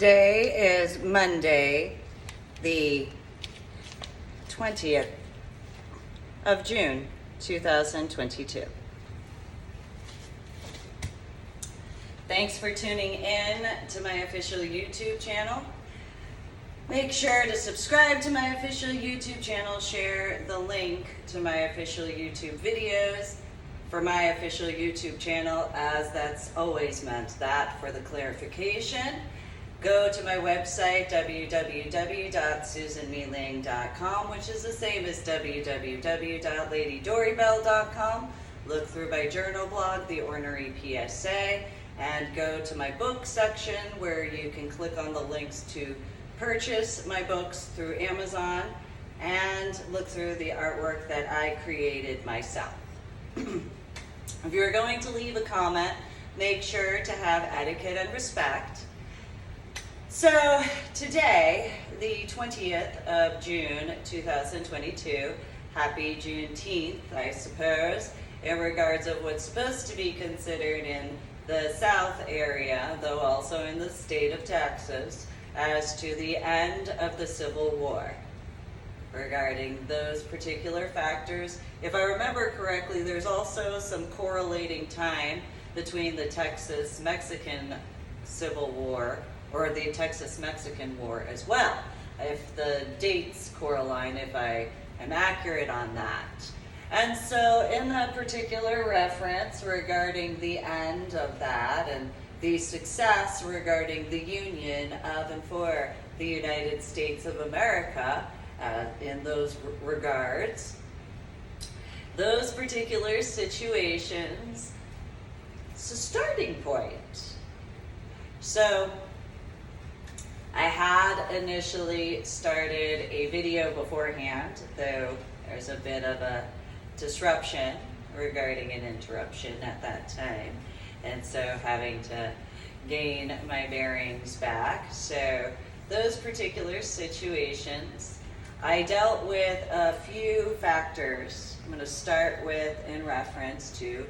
Today is Monday, the 20th of June, 2022. Thanks for tuning in to my official YouTube channel. Make sure to subscribe to my official YouTube channel, share the link to my official YouTube videos for my official YouTube channel, as that's always meant that for the clarification. Go to my website, www.susanmeeling.com, which is the same as www.ladydorybell.com. Look through my journal blog, The Ornery PSA, and go to my book section where you can click on the links to purchase my books through Amazon and look through the artwork that I created myself. If you're going to leave a comment, make sure to have etiquette and respect. So today, the 20th of June, 2022, happy Juneteenth, I suppose, in regards of what's supposed to be considered in the South area, though also in the state of Texas, as to the end of the Civil War. Regarding those particular factors, if I remember correctly, there's also some correlating time between the Texas-Mexican Civil War, or the Texas-Mexican War as well, if the dates correlate, if I am accurate on that. And so in that particular reference regarding the end of that and the success regarding the union of and for the United States of America, in those regards, those particular situations, it's a starting point. So I had initially started a video beforehand, though there's a bit of a disruption regarding an interruption at that time, and so having to gain my bearings back. So those particular situations, I dealt with a few factors. I'm going to start with in reference to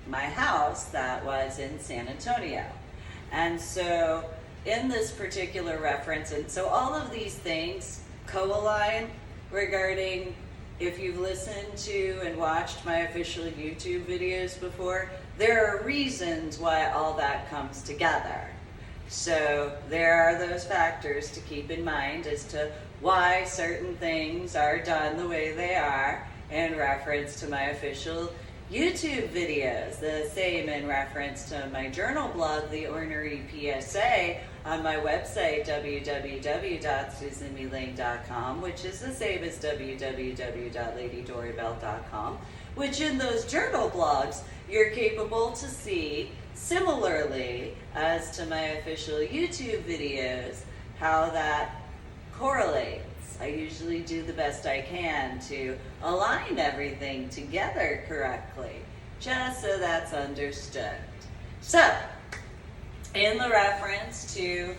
my house that was in San Antonio. And so in this particular reference, and so all of these things co-align regarding, if you've listened to and watched my official YouTube videos before, there are reasons why all that comes together. So there are those factors to keep in mind as to why certain things are done the way they are in reference to my official YouTube videos. The same in reference to my journal blog, The Ornery PSA, on my website, www.susanmeeling.com, which is the same as www.ladydorybell.com, which in those journal blogs, you're capable to see similarly as to my official YouTube videos, how that correlates. I usually do the best I can to align everything together correctly, just so that's understood. So, in the reference to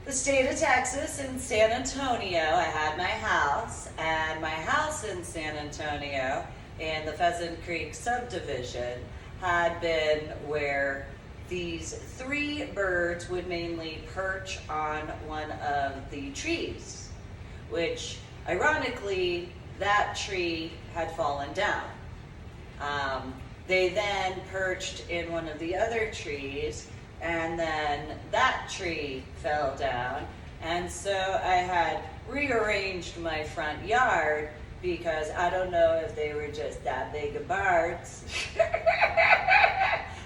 the state of Texas and San Antonio, I had my house, and my house in San Antonio in the Pheasant Creek subdivision had been where these three birds would mainly perch on one of the trees, which ironically that tree had fallen down. They then perched in one of the other trees, and then that tree fell down, and so I had rearranged my front yard because I don't know if they were just that big of birds.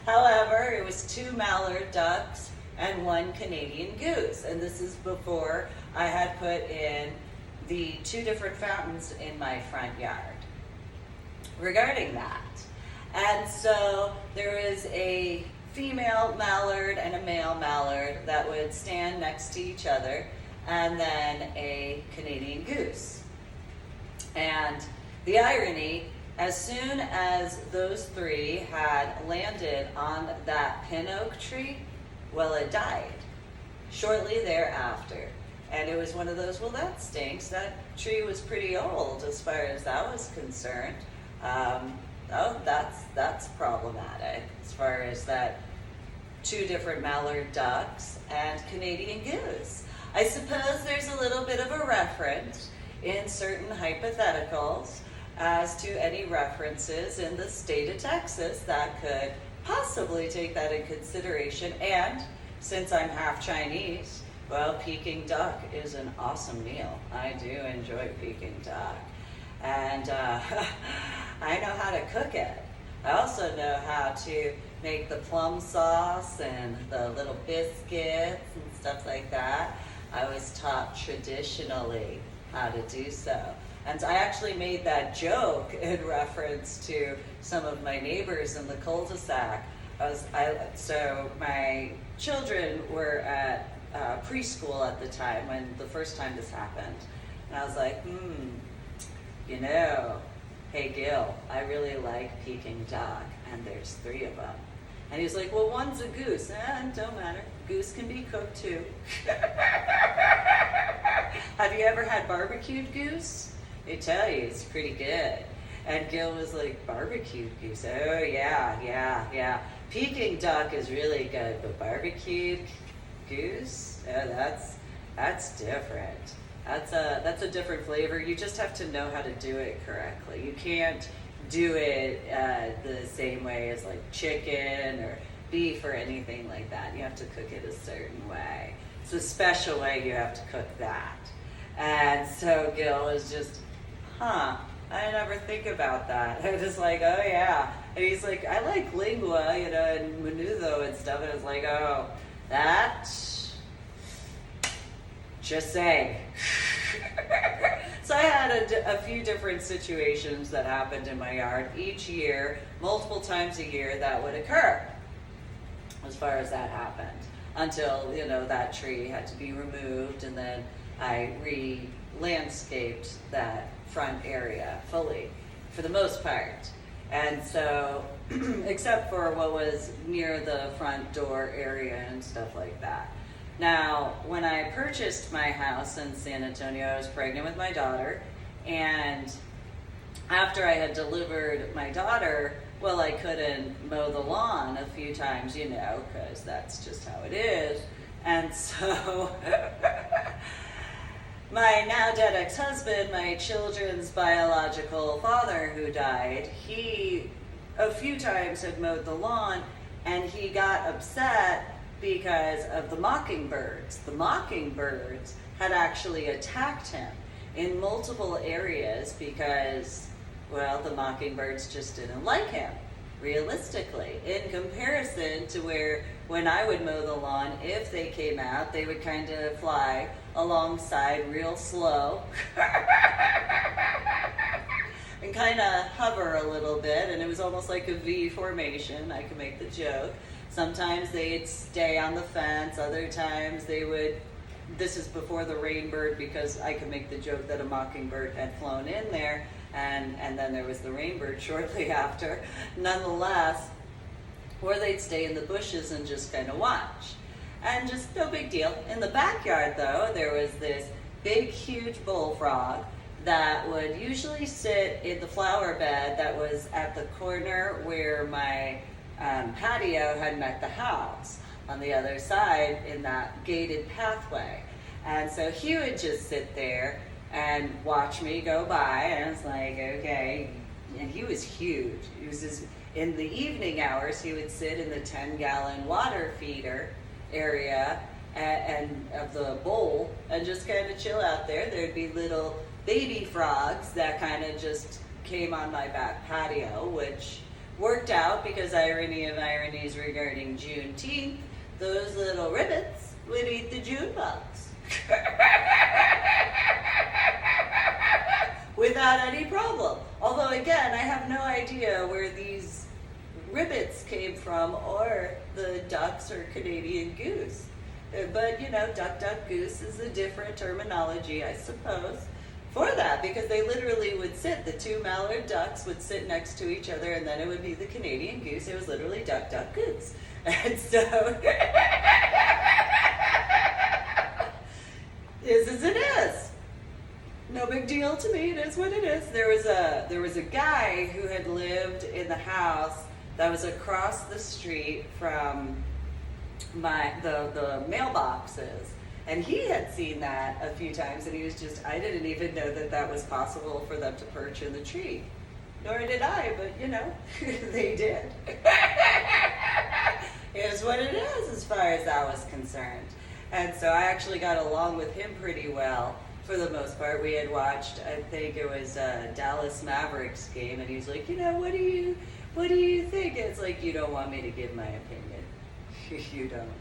However, it was 2 mallard ducks and 1 Canadian goose, and this is before I had put in the 2 different fountains in my front yard regarding that. And so there is a female mallard and a male mallard that would stand next to each other, and then a Canadian goose. And the irony, as soon as those 3 had landed on that pin oak tree, well, it died shortly thereafter. And it was one of those, well, that stinks. That tree was pretty old as far as that was concerned. Oh, that's problematic as far as that 2 different mallard ducks, and Canadian goose. I suppose there's a little bit of a reference in certain hypotheticals as to any references in the state of Texas that could possibly take that in consideration. And since I'm half Chinese, well, Peking duck is an awesome meal. I do enjoy Peking duck. And I know how to cook it. I also know how to make the plum sauce and the little biscuits and stuff like that. I was taught traditionally how to do so. And I actually made that joke in reference to some of my neighbors in the cul-de-sac. So my children were at preschool at the time when the first time this happened. And I was like, hey Gil, I really like Peking duck, and there's 3 of them. And he was like, well, one's a goose. Don't matter. Goose can be cooked too. Have you ever had barbecued goose? They tell you it's pretty good. And Gil was like, barbecued goose? Oh, yeah. Peking duck is really good, but barbecued goose? Oh, that's different. That's a different flavor. You just have to know how to do it correctly. You can't do it the same way as like chicken or beef or anything like that. You have to cook it a certain way. It's a special way you have to cook that. And so Gil was just, I never think about that. I was just like, oh yeah. And he's like, I like lingua, and menudo and stuff. And I was like, oh, that, just saying. So I had a few different situations that happened in my yard each year, multiple times a year that would occur as far as that happened, until, that tree had to be removed, and then I re-landscaped that front area fully, for the most part. And so, except for what was near the front door area and stuff like that. Now, when I purchased my house in San Antonio, I was pregnant with my daughter, and after I had delivered my daughter, well, I couldn't mow the lawn a few times, because that's just how it is. And so my now dead ex-husband, my children's biological father who died, he a few times had mowed the lawn, and he got upset because of the mockingbirds. The mockingbirds had actually attacked him in multiple areas because, well, the mockingbirds just didn't like him, realistically, in comparison to where when I would mow the lawn, if they came out, they would kind of fly alongside real slow and kind of hover a little bit, and it was almost like a V formation. I could make the joke. Sometimes they'd stay on the fence, other times they would, this is before the rainbird, because I could make the joke that a mockingbird had flown in there, and then there was the rainbird shortly after. Nonetheless, or they'd stay in the bushes and just kind of watch. And just no big deal. In the backyard though, there was this big, huge bullfrog that would usually sit in the flower bed that was at the corner where my patio had met the house, on the other side in that gated pathway. And so he would just sit there and watch me go by, and it's like, okay. And he was huge. He was just, in the evening hours, he would sit in the 10-gallon water feeder area and of the bowl and just kind of chill out there. There'd be little baby frogs that kind of just came on my back patio, which worked out because, irony of ironies regarding Juneteenth, those little ribbits would eat the June bugs. Without any problem. Although again, I have no idea where these ribbits came from, or the ducks or Canadian goose. But duck, duck, goose is a different terminology, I suppose, for that, because they literally would sit, the 2 mallard ducks would sit next to each other, and then it would be the Canadian goose. It was literally duck, duck, goose. And so, is as it is. No big deal to me, it is what it is. There was a guy who had lived in the house that was across the street from the mailboxes. And he had seen that a few times, and he was just, I didn't even know that that was possible for them to perch in the tree. Nor did I, but you know, they did. Is what it is as far as that was concerned. And so I actually got along with him pretty well for the most part. We had watched, I think it was a Dallas Mavericks game, and he was like, you know, what do you think? It's like, you don't want me to give my opinion. You don't.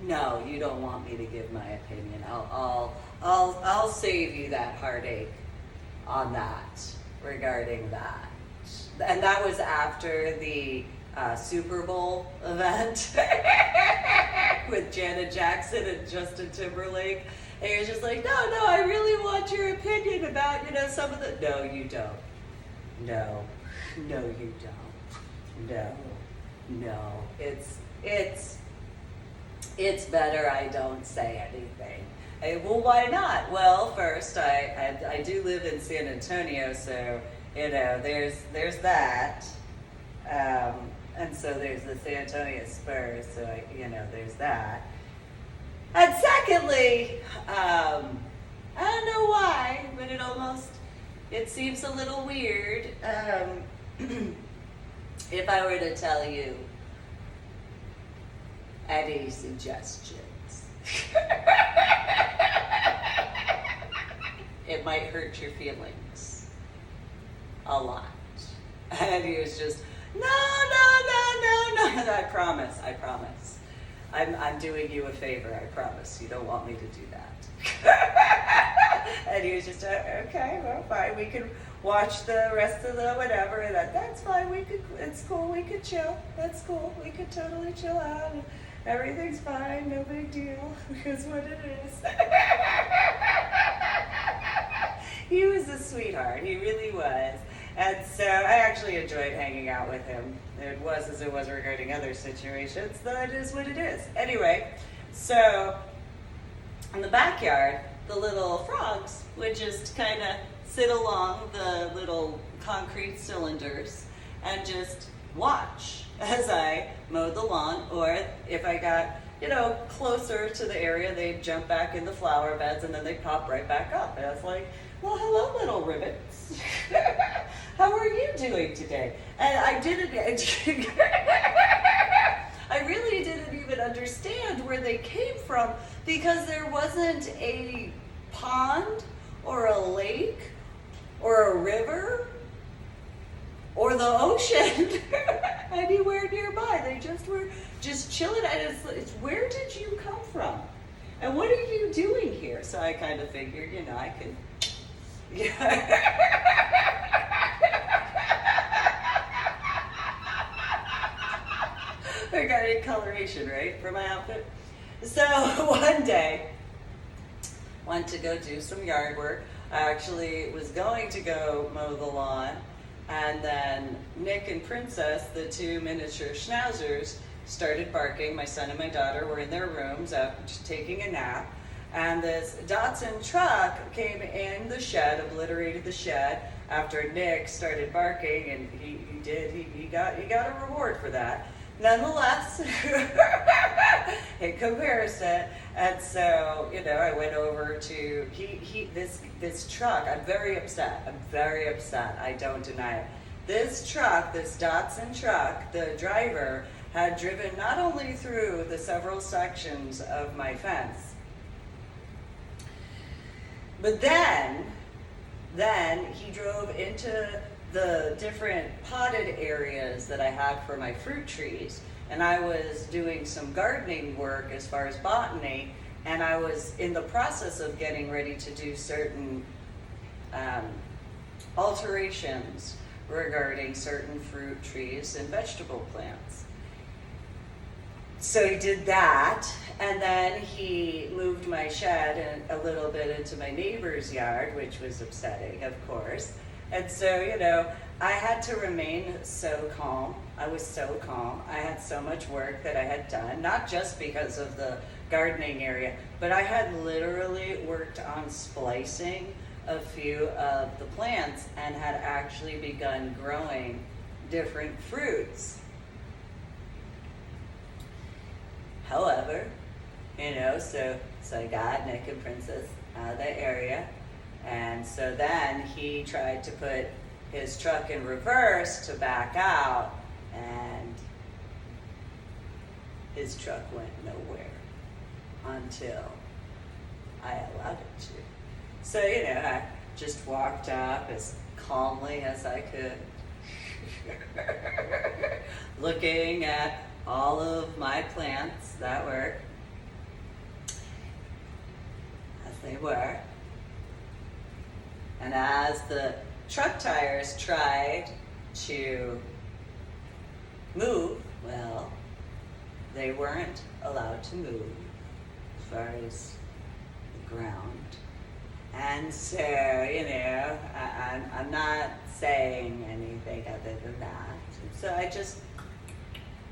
No, you don't want me to give my opinion. I'll save you that heartache on that, regarding that. And that was after the Super Bowl event with Janet Jackson and Justin Timberlake. And he was just like, no, I really want your opinion about, you know, some of the, no, you don't. No, you don't. No, it's better I don't say anything. Well, why not? Well, first, I do live in San Antonio, so, you know, there's that. And so there's the San Antonio Spurs, so, you know, there's that. And secondly, I don't know why, but it seems a little weird if I were to tell you any suggestions. It might hurt your feelings a lot. And he was just, no, I promise. I'm doing you a favor, I promise. You don't want me to do that. And he was just, okay, well, fine. We can watch the rest of the whatever. And that's fine. It's cool. We could chill. That's cool. We could totally chill out. And everything's fine. No big deal. Because what it is. He was a sweetheart. He really was. And so I actually enjoyed hanging out with him. It was as it was regarding other situations. That is what it is. Anyway, so in the backyard, the little frogs would just kind of sit along the little concrete cylinders and just watch as I mowed the lawn, or if I got, you know, closer to the area, they'd jump back in the flower beds and then they'd pop right back up. And I was like, well, hello, little ribbons. How are you doing today? And I really didn't even understand where they came from, because there wasn't a pond or a lake or a river or the ocean anywhere nearby. They just were just chilling. And it's where did you come from? And what are you doing here? So I kind of figured, you know, I could. I got coloration, right, for my outfit. So one day, went to go do some yard work. I actually was going to go mow the lawn, and then Nick and Princess, the two miniature schnauzers, started barking. My son and my daughter were in their rooms just taking a nap, and this Datsun truck came in the shed, obliterated the shed after Nick started barking, and he got a reward for that. Nonetheless, in comparison, and so, you know, I went over to this truck. I'm very upset. I don't deny it. This truck, this Datsun truck, the driver had driven not only through the several sections of my fence, but then he drove into the different potted areas that I had for my fruit trees. And I was doing some gardening work as far as botany, and I was in the process of getting ready to do certain alterations regarding certain fruit trees and vegetable plants. So he did that, and then he moved my shed a little bit into my neighbor's yard, which was upsetting, of course. And so, you know, I had to remain so calm. I was so calm. I had so much work that I had done, not just because of the gardening area, but I had literally worked on splicing a few of the plants and had actually begun growing different fruits. whatever, so I got Nick and Princess out of the area. And so then he tried to put his truck in reverse to back out, and his truck went nowhere until I allowed it to. So, I just walked up as calmly as I could, looking at all of my plants that were as they were. And as the truck tires tried to move, well, they weren't allowed to move as far as the ground. And so, I'm not saying anything other than that. And so I just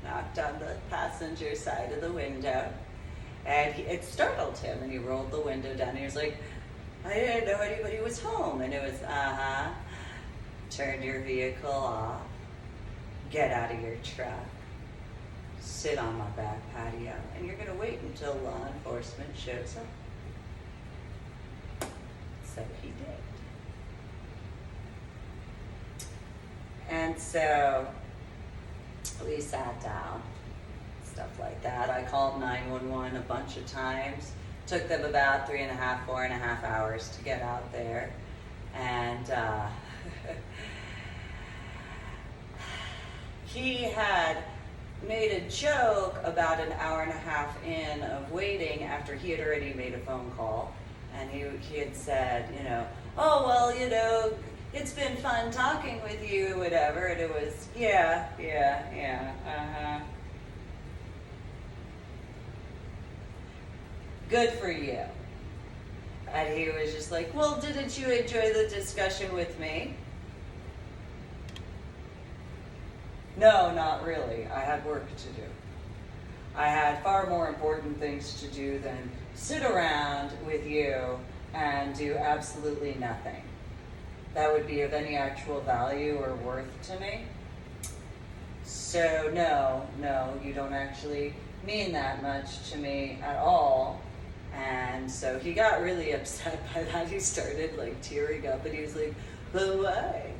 knocked on the passenger side of the window, and it startled him, and he rolled the window down. He was like, I didn't know anybody was home. And it was, turn your vehicle off, get out of your truck, sit on my back patio, and you're gonna wait until law enforcement shows up. So he did. And so we sat down, stuff like that. I called 911 a bunch of times. Took them about 3.5, 4.5 hours to get out there. And he had made a joke about an hour and a half in of waiting after he had already made a phone call. And he had said, oh, well, it's been fun talking with you, whatever. And it was, yeah, good for you. And he was just like, well, didn't you enjoy the discussion with me? No, not really. I had work to do. I had far more important things to do than sit around with you and do absolutely nothing that would be of any actual value or worth to me. So no, you don't actually mean that much to me at all. And so he got really upset by that. He started tearing up, and he was like, but why?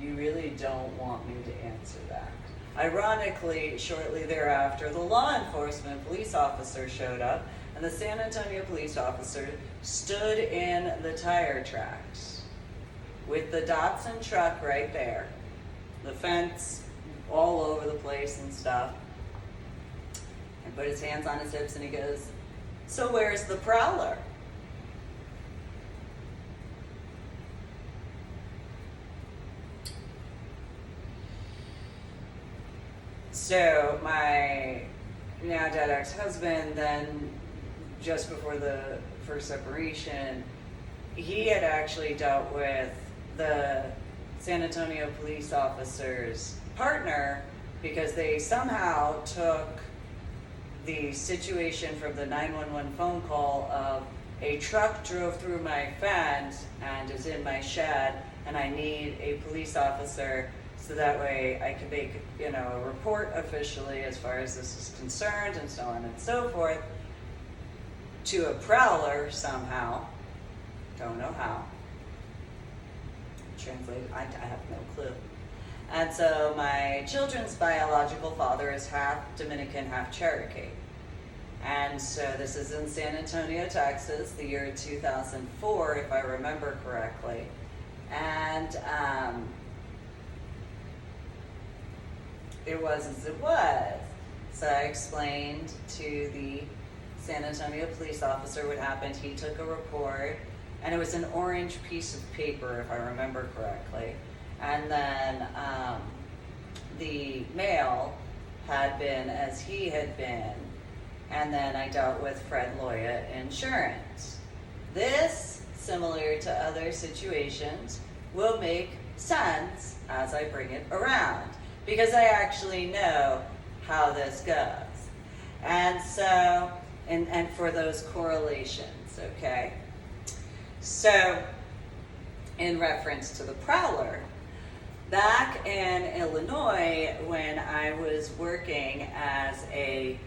You really don't want me to answer that. Ironically, shortly thereafter, the law enforcement police officer showed up, and the San Antonio police officer stood in the tire tracks with the Datsun truck right there, the fence all over the place and stuff, and put his hands on his hips, and he goes, so where's the prowler? So my now dead ex-husband, then just before the first separation, he had actually dealt with the San Antonio police officer's partner because they somehow took the situation from the 911 phone call of a truck drove through my fence and is in my shed, and I need a police officer so that way I can make a report officially as far as this is concerned, and so on and so forth, to a prowler somehow. Don't know how. Translate, I have no clue. And so my children's biological father is half Dominican, half Cherokee. And so this is in San Antonio, Texas, the year 2004, if I remember correctly. And it was as it was. So I explained to the San Antonio police officer what happened. He took a report, and it was an orange piece of paper, if I remember correctly. And then the mail had been as he had been, and then I dealt with Fred Loya Insurance. This, similar to other situations, will make sense as I bring it around, because I actually know how this goes. And so, and for those correlations, okay? So, in reference to the prowler, back in Illinois, when I was working as a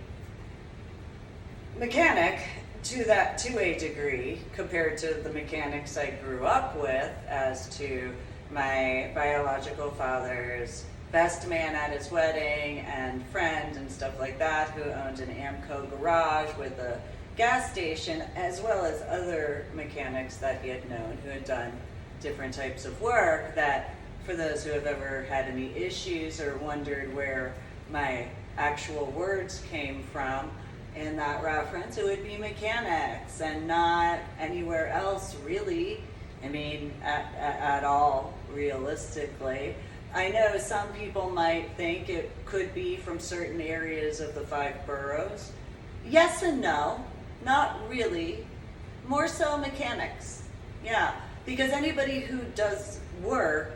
mechanic to a degree compared to the mechanics I grew up with, as to my biological father's best man at his wedding and friend and stuff like that, who owned an Amco garage with a gas station, as well as other mechanics that he had known who had done different types of work. That, for those who have ever had any issues or wondered where my actual words came from in that reference, it would be mechanics and not anywhere else really. I mean, at all, realistically. I know some people might think it could be from certain areas of the 5 boroughs. Yes and no, not really. More so mechanics, yeah. Because anybody who does work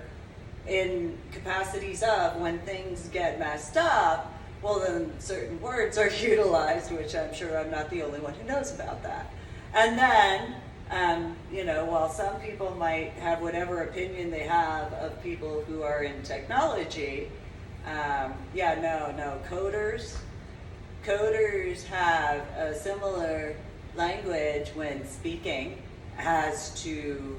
in capacities of when things get messed up, well then certain words are utilized, which I'm sure I'm not the only one who knows about that. And then, while some people might have whatever opinion they have of people who are in technology, coders have a similar language when speaking as to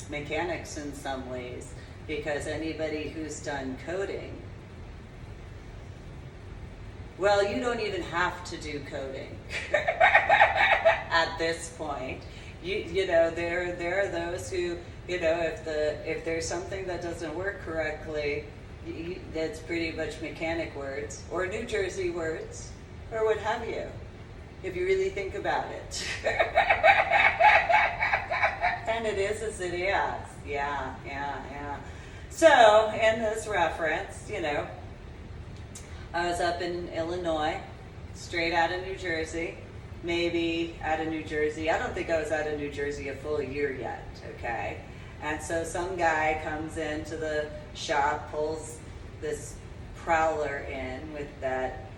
mechanics in some ways, because anybody who's done coding, well, you don't even have to do coding at this point. There are those who, if there's something that doesn't work correctly, that's pretty much mechanic words or New Jersey words or what have you, if you really think about it. And it is as it is. Yeah. So, in this reference, I was up in Illinois, straight out of New Jersey, maybe out of New Jersey. I don't think I was out of New Jersey a full year yet, okay? And so some guy comes into the shop, pulls this Prowler in with that,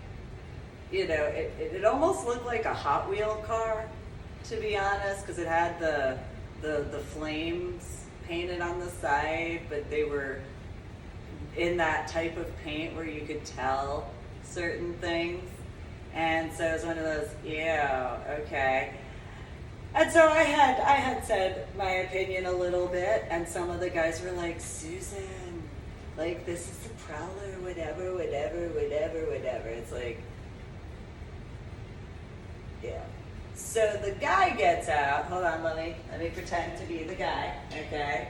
it almost looked like a Hot Wheel car, to be honest, because it had the flames painted on the side, but they were in that type of paint where you could tell certain things. And so it was one of those, yeah, okay. And so I had said my opinion a little bit, and some of the guys were like, Susan, like, this is the Prowler, whatever. It's like, yeah. So the guy gets out. Hold on, let me pretend to be the guy, okay?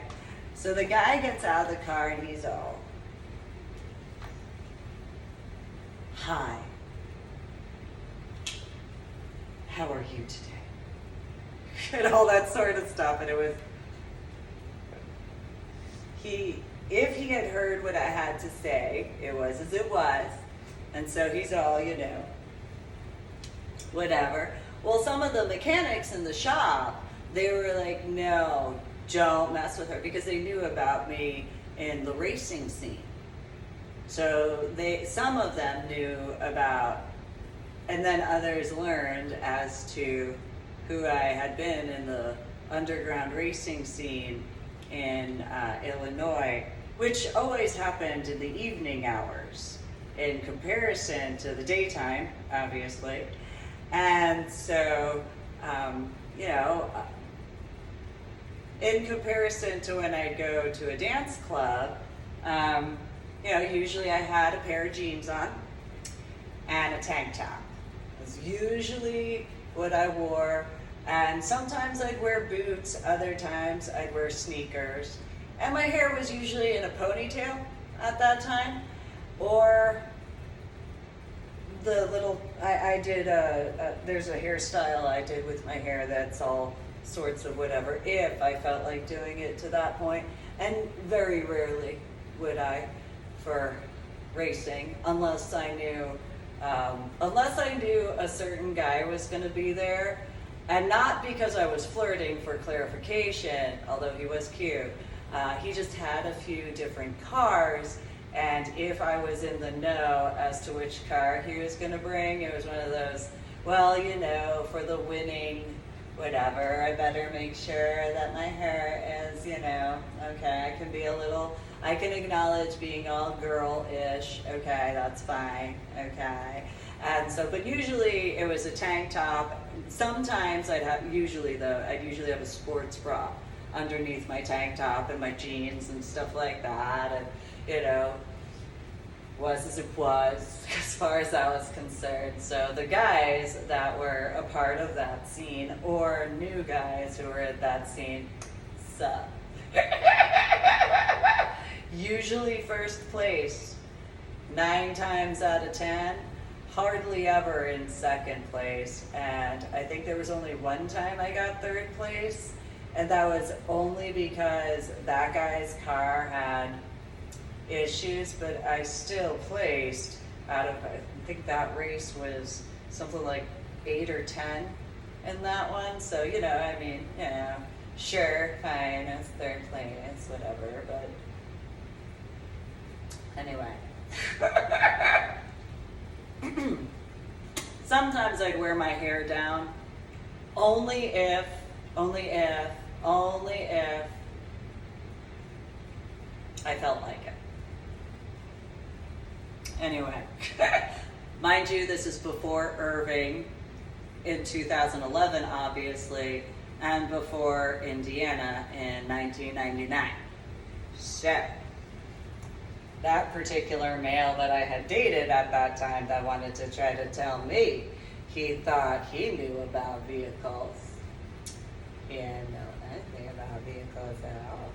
So the guy gets out of the car and he's all, hi, how are you today? And all that sort of stuff. And it was, if he had heard what I had to say, it was as it was. And so he's all, whatever. Well, some of the mechanics in the shop, they were like, no, don't mess with her, because they knew about me in the racing scene. So some of them knew about, and then others learned as to who I had been in the underground racing scene in Illinois, which always happened in the evening hours in comparison to the daytime, obviously. And so, in comparison to when I'd go to a dance club, usually I had a pair of jeans on and a tank top. It was usually what I wore. And sometimes I'd wear boots, other times I'd wear sneakers. And my hair was usually in a ponytail at that time, or the little, I did there's a hairstyle I did with my hair that's all sorts of whatever, if I felt like doing it to that point. And very rarely would I for racing, unless I knew a certain guy was going to be there. And not because I was flirting, for clarification, although he was cute. He just had a few different cars, and if I was in the know as to which car he was going to bring, it was one of those, well, for the winning whatever, I better make sure that my hair is, okay, I can be a little I can acknowledge being all girl-ish, okay, that's fine, okay. And so, but usually it was a tank top. Sometimes usually I'd usually have a sports bra underneath my tank top and my jeans and stuff like that. And, you know, was as it was as far as I was concerned. So the guys that were a part of that scene, or new guys who were at that scene, sup. Usually first place, 9 times out of 10, hardly ever in second place. And I think there was only one time I got third place, and that was only because that guy's car had issues, but I still placed out of, I think that race was something like 8 or 10 in that one. So, you know, I mean, you know, sure, fine, it's third place, whatever, but anyway. Sometimes I'd wear my hair down, only if I felt like it. Anyway, mind you, this is before Irving in 2011, obviously, and before Indiana in 1999. So, that particular male that I had dated at that time that wanted to try to tell me he thought he knew about vehicles. He didn't know anything about vehicles at all.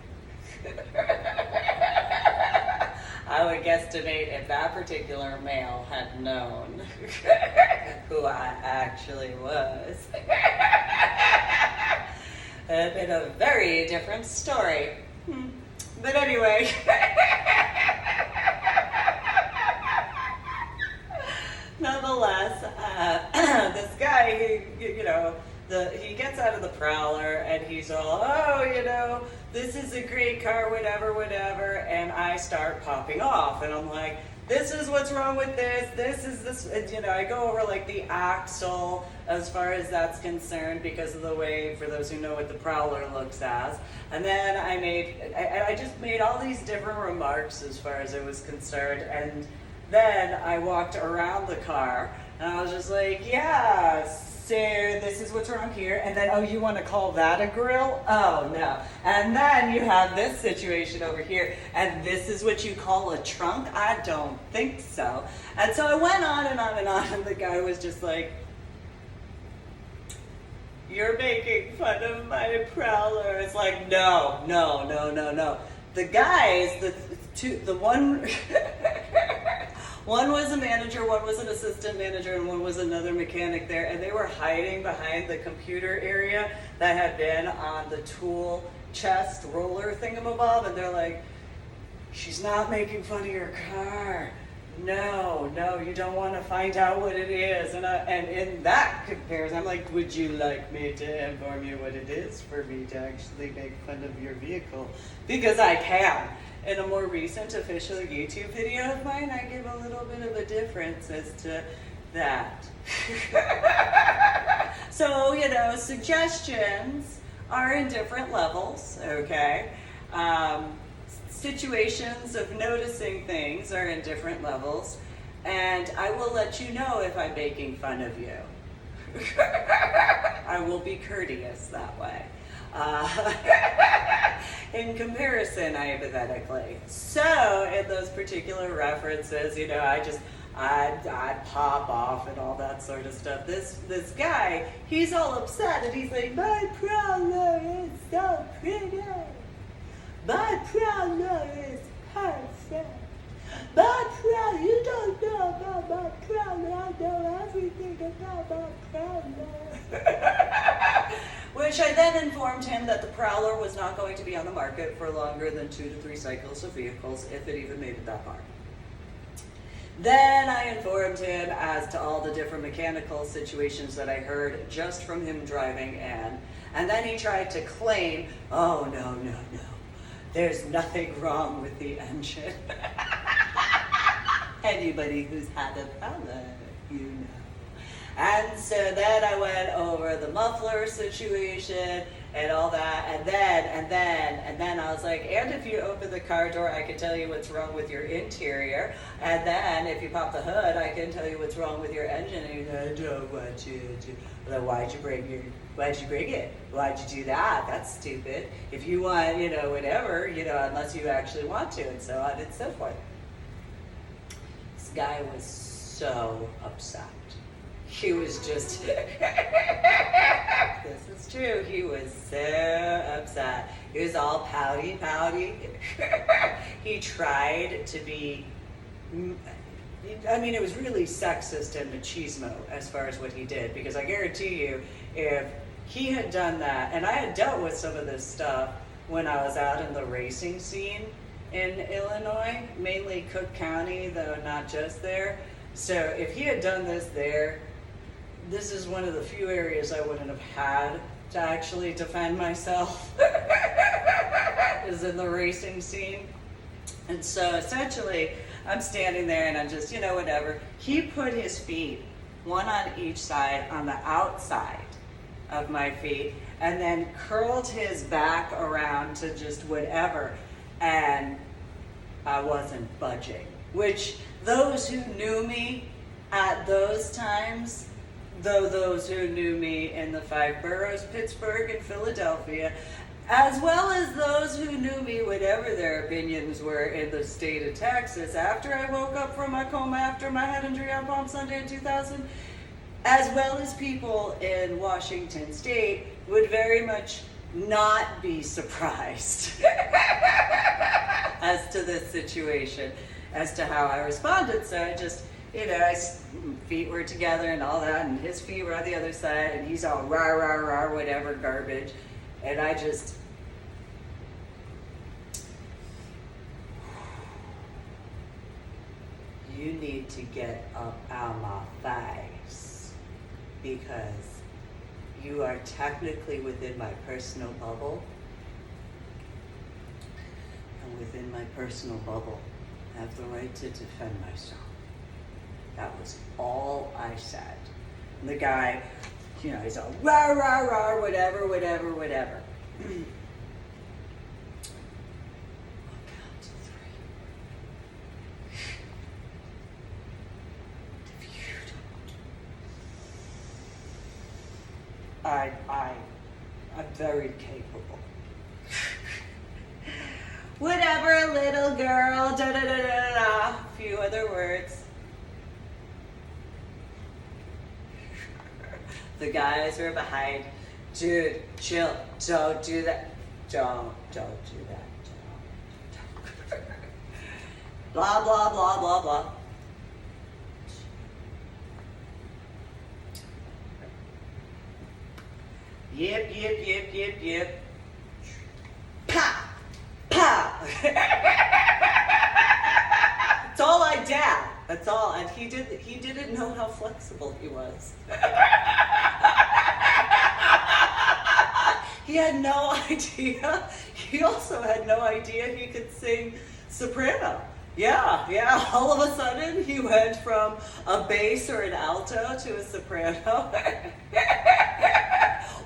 I would guesstimate if that particular male had known who I actually was. It had been a very different story. But anyway. Nonetheless, this guy, you know, he gets out of the Prowler and he's all, oh, you know, this is a great car, whatever, and I start popping off, and I'm like, this is what's wrong with this, and, you know, I go over like the axle as far as that's concerned because of the way, for those who know what the Prowler looks as, and then I just made all these different remarks as far as it was concerned, and then I walked around the car, and I was just like, yeah, so this is what's wrong here. And then, oh, you want to call that a grill? Oh, no. And then you have this situation over here, and this is what you call a trunk? I don't think so. And so I went on and on and on, and the guy was just like, you're making fun of my Prowler. It's like, no. The guys, the one... One was a manager, one was an assistant manager, and one was another mechanic there, and they were hiding behind the computer area that had been on the tool chest roller thingamabob, and they're like, she's not making fun of your car. No, you don't want to find out what it is. And in that comparison, I'm like, would you like me to inform you what it is for me to actually make fun of your vehicle? Because I can. In a more recent official YouTube video of mine, I give a little bit of a difference as to that. So, you know, suggestions are in different levels, okay? Situations of noticing things are in different levels, and I will let you know if I'm making fun of you. I will be courteous that way. In comparison, hypothetically. So, in those particular references, you know, I'd pop off and all that sort of stuff. This guy, he's all upset, and he's like, my Prowler is so pretty. My Prowler is perfect. My Prowler, you don't know about my Prowler. I know everything about my Prowler. Which I then informed him that the Prowler was not going to be on the market for longer than 2 to 3 cycles of vehicles, if it even made it that far. Then I informed him as to all the different mechanical situations that I heard just from him driving in. And then he tried to claim, oh, no. There's nothing wrong with the engine. Anybody who's had a Prowler, you know. And so then I went over the muffler situation and all that, and then I was like, and if you open the car door, I can tell you what's wrong with your interior, and then if you pop the hood, I can tell you what's wrong with your engine. And you go, I don't want you to. Well, then why'd you bring it? Why'd you do that? That's stupid. If you want, whatever, unless you actually want to, and so on and so forth. This guy was so upset. He was just, this is true, he was so upset. He was all pouty. He tried to be, it was really sexist and machismo as far as what he did, because I guarantee you, if he had done that, and I had dealt with some of this stuff when I was out in the racing scene in Illinois, mainly Cook County, though not just there. So if he had done this there, this is one of the few areas I wouldn't have had to actually defend myself, is in the racing scene. And so essentially, I'm standing there and I'm just, whatever. He put his feet, one on each side, on the outside of my feet, and then curled his back around to just whatever. And I wasn't budging, which those who knew me at those times, though those who knew me in the 5 boroughs, Pittsburgh and Philadelphia, as well as those who knew me, whatever their opinions were, in the state of Texas, after I woke up from my coma after my head injury on Palm Sunday in 2000, as well as people in Washington State, would very much not be surprised as to this situation, as to how I responded. So I just, feet were together and all that, and his feet were on the other side, and he's all rah, rah, rah, whatever garbage. And I just, you need to get up out of my face, because you are technically within my personal bubble. And within my personal bubble, I have the right to defend myself. That was all I said. And the guy, he's all rah, rah, rah, whatever. I'll count to 3. If you don't, I'm very capable. Whatever, little girl, da da da da da. A few other words. The guys are behind. Dude, chill. Don't do that. Don't do that. Don't. Blah, blah, blah, blah, blah. Yep. Pa! That's all I did. That's all. And he didn't know how flexible he was. He had no idea. He also had no idea he could sing soprano. Yeah. All of a sudden, he went from a bass or an alto to a soprano.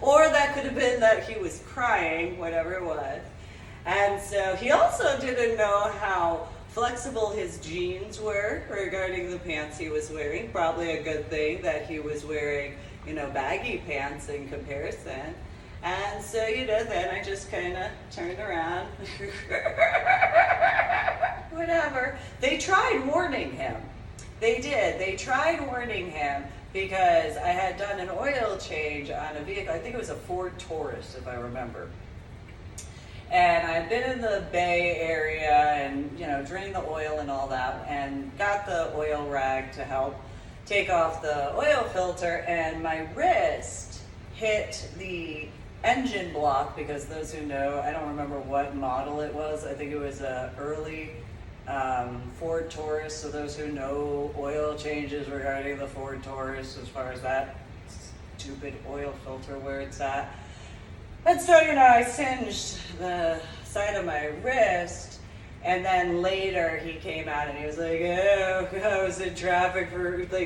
Or that could have been that he was crying, whatever it was. And so he also didn't know how flexible his jeans were regarding the pants he was wearing. Probably a good thing that he was wearing, baggy pants in comparison. And so, then I just kind of turned around. Whatever. They tried warning him. They did. They tried warning him because I had done an oil change on a vehicle. I think it was a Ford Taurus, if I remember. And I'd been in the Bay Area and, drained the oil and all that, and got the oil rag to help take off the oil filter, and my wrist hit the engine block, because those who know, I don't remember what model it was. I think it was a early Ford Taurus. So those who know oil changes regarding the Ford Taurus, as far as that stupid oil filter where it's at. And so, I singed the side of my wrist, and then later he came out and he was like, oh, I was in traffic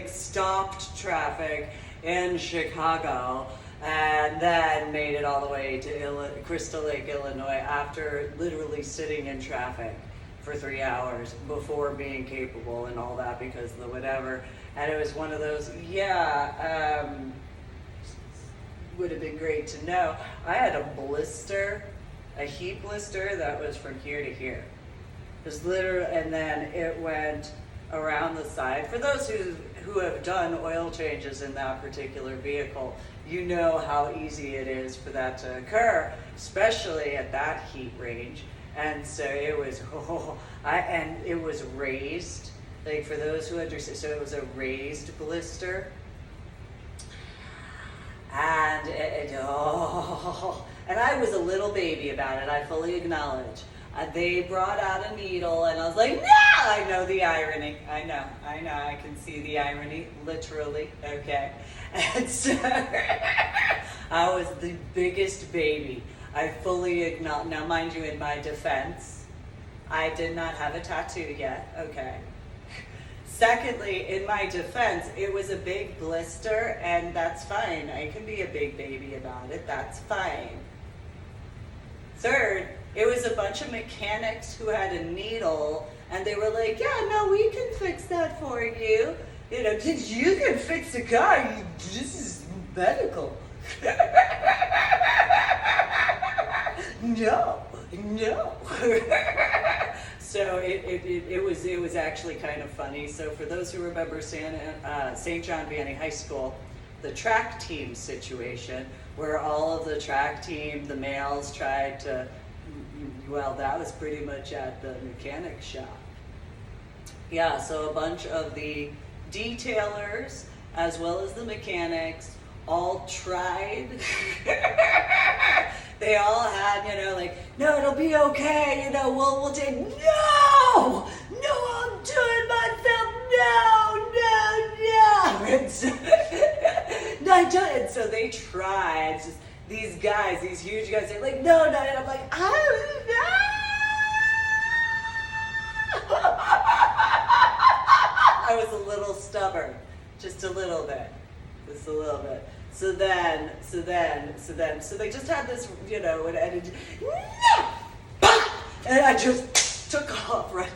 stopped traffic, in Chicago, and then made it all the way to Crystal Lake, Illinois, after literally sitting in traffic for 3 hours before being capable and all that because of the whatever. And it was one of those, would have been great to know. I had a blister, a heat blister that was from here to here. It was literally, and then it went around the side. For those who have done oil changes in that particular vehicle, you know how easy it is for that to occur, especially at that heat range. And so it was, and it was raised, like for those who understand, so it was a raised blister. And and I was a little baby about it, I fully acknowledge. They brought out a needle and I was like, no! I know the irony. I know, I can see the irony, literally, okay? And so, I was the biggest baby. I fully acknowledge. Now, mind you, in my defense, I did not have a tattoo yet, okay? Secondly, in my defense, it was a big blister, and that's fine. I can be a big baby about it, that's fine. Third, it was a bunch of mechanics who had a needle, and they were like, yeah, no, we can fix that for you. You know, you can fix a car, this is medical. No. So it was actually kind of funny. So for those who remember St. John Vianney High School, the track team situation, where all of the track team, the males tried to, well, that was pretty much at the mechanic shop. Yeah, so a bunch of the detailers, as well as the mechanics, all tried. They all had, like, no, it'll be okay, we'll take, no, I'm doing myself, no. And so, and so they tried, just these guys, these huge guys, they're like, no, and I'm like, I was a little stubborn, just a little bit. So they just had this, and I just took off, right?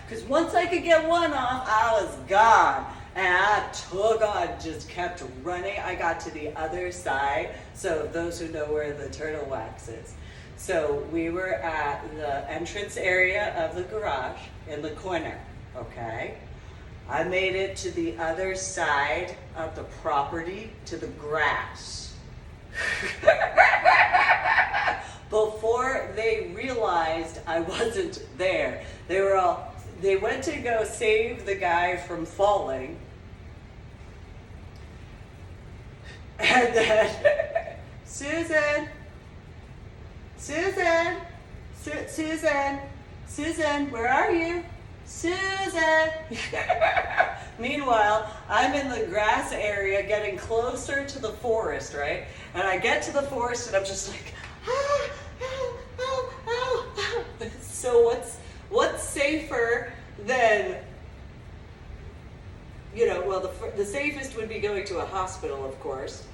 Because once I could get one off, I was gone. And I took on, just kept running. I got to the other side. So those who know where the turtle wax is. So we were at the entrance area of the garage in the corner, okay? I made it to the other side of the property, to the grass. Before they realized I wasn't there, they went to go save the guy from falling. And then, Susan, where are you? Susan! Meanwhile, I'm in the grass area getting closer to the forest, right? And I get to the forest and I'm just like, So what's safer than, the safest would be going to a hospital, of course.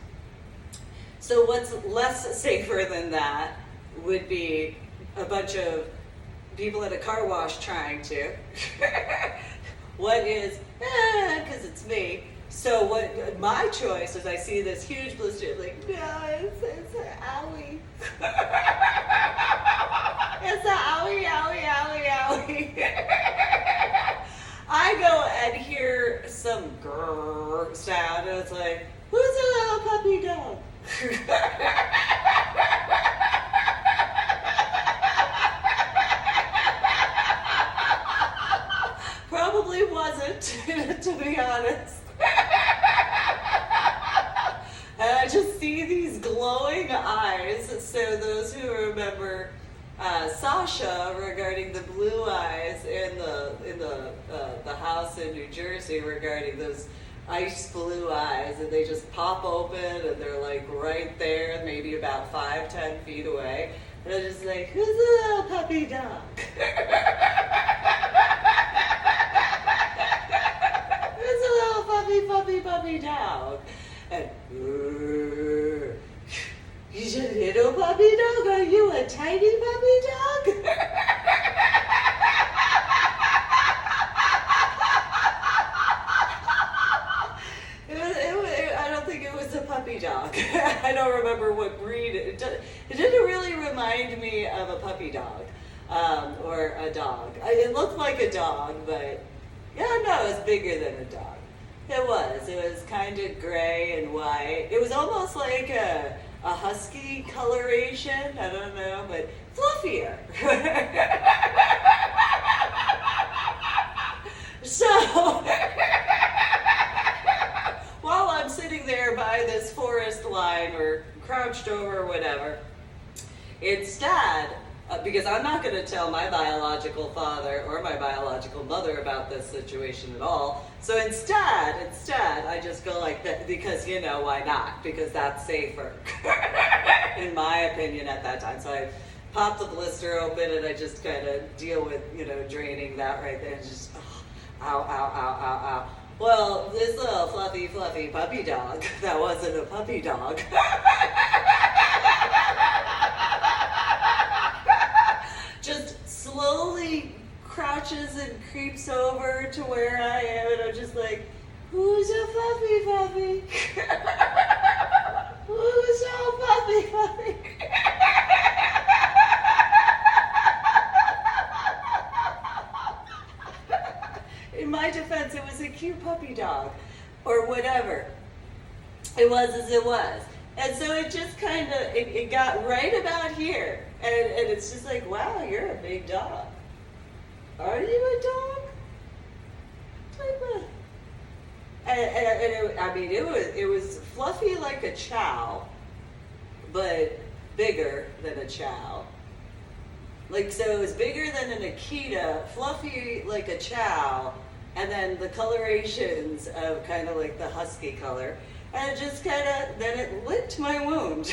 So what's less safer than that would be a bunch of people at a car wash trying to. What is, because it's me. So what my choice is, I see this huge blister, like, no, it's an owie. It's an owie. I go and hear some grrr sound, and it's like, who's a little puppy dog? Probably wasn't, to be honest. And I just see these glowing eyes. So those who remember Sasha regarding the blue eyes in the house in New Jersey regarding those ice blue eyes, and they just pop open and they're like right there, maybe about 5-10 feet away. And I'm just like, who's a little puppy dog? Who's a little puppy I don't remember what breed. It didn't really remind me of a puppy dog or a dog. It looked like a dog, but yeah, no, it was bigger than a dog. It was kind of gray and white. It was almost like a husky coloration. I don't know, but fluffier. So, while I'm sitting there by this forest line or crouched over or whatever, instead, because I'm not going to tell my biological father or my biological mother about this situation at all. So instead, I just go like that because, why not? Because that's safer, in my opinion at that time. So I pop the blister open and I just kind of deal with, draining that right there. And just, ow, ow, ow, ow, ow. Well, this little fluffy puppy dog, that wasn't a puppy dog. Just slowly crouches and creeps over to where I am, and I'm just like, who's a puppy? Who's a puppy? In my defense, it was a cute puppy dog, or whatever. It was as it was. And so it just kind of, it got right about here. And it's just like, wow, you're a big dog. Are you a dog? It was fluffy like a chow, but bigger than a chow. Like, so it was bigger than an Akita, fluffy like a chow, and then the colorations of kind of like the husky color. And it just kind of, then it licked my wound.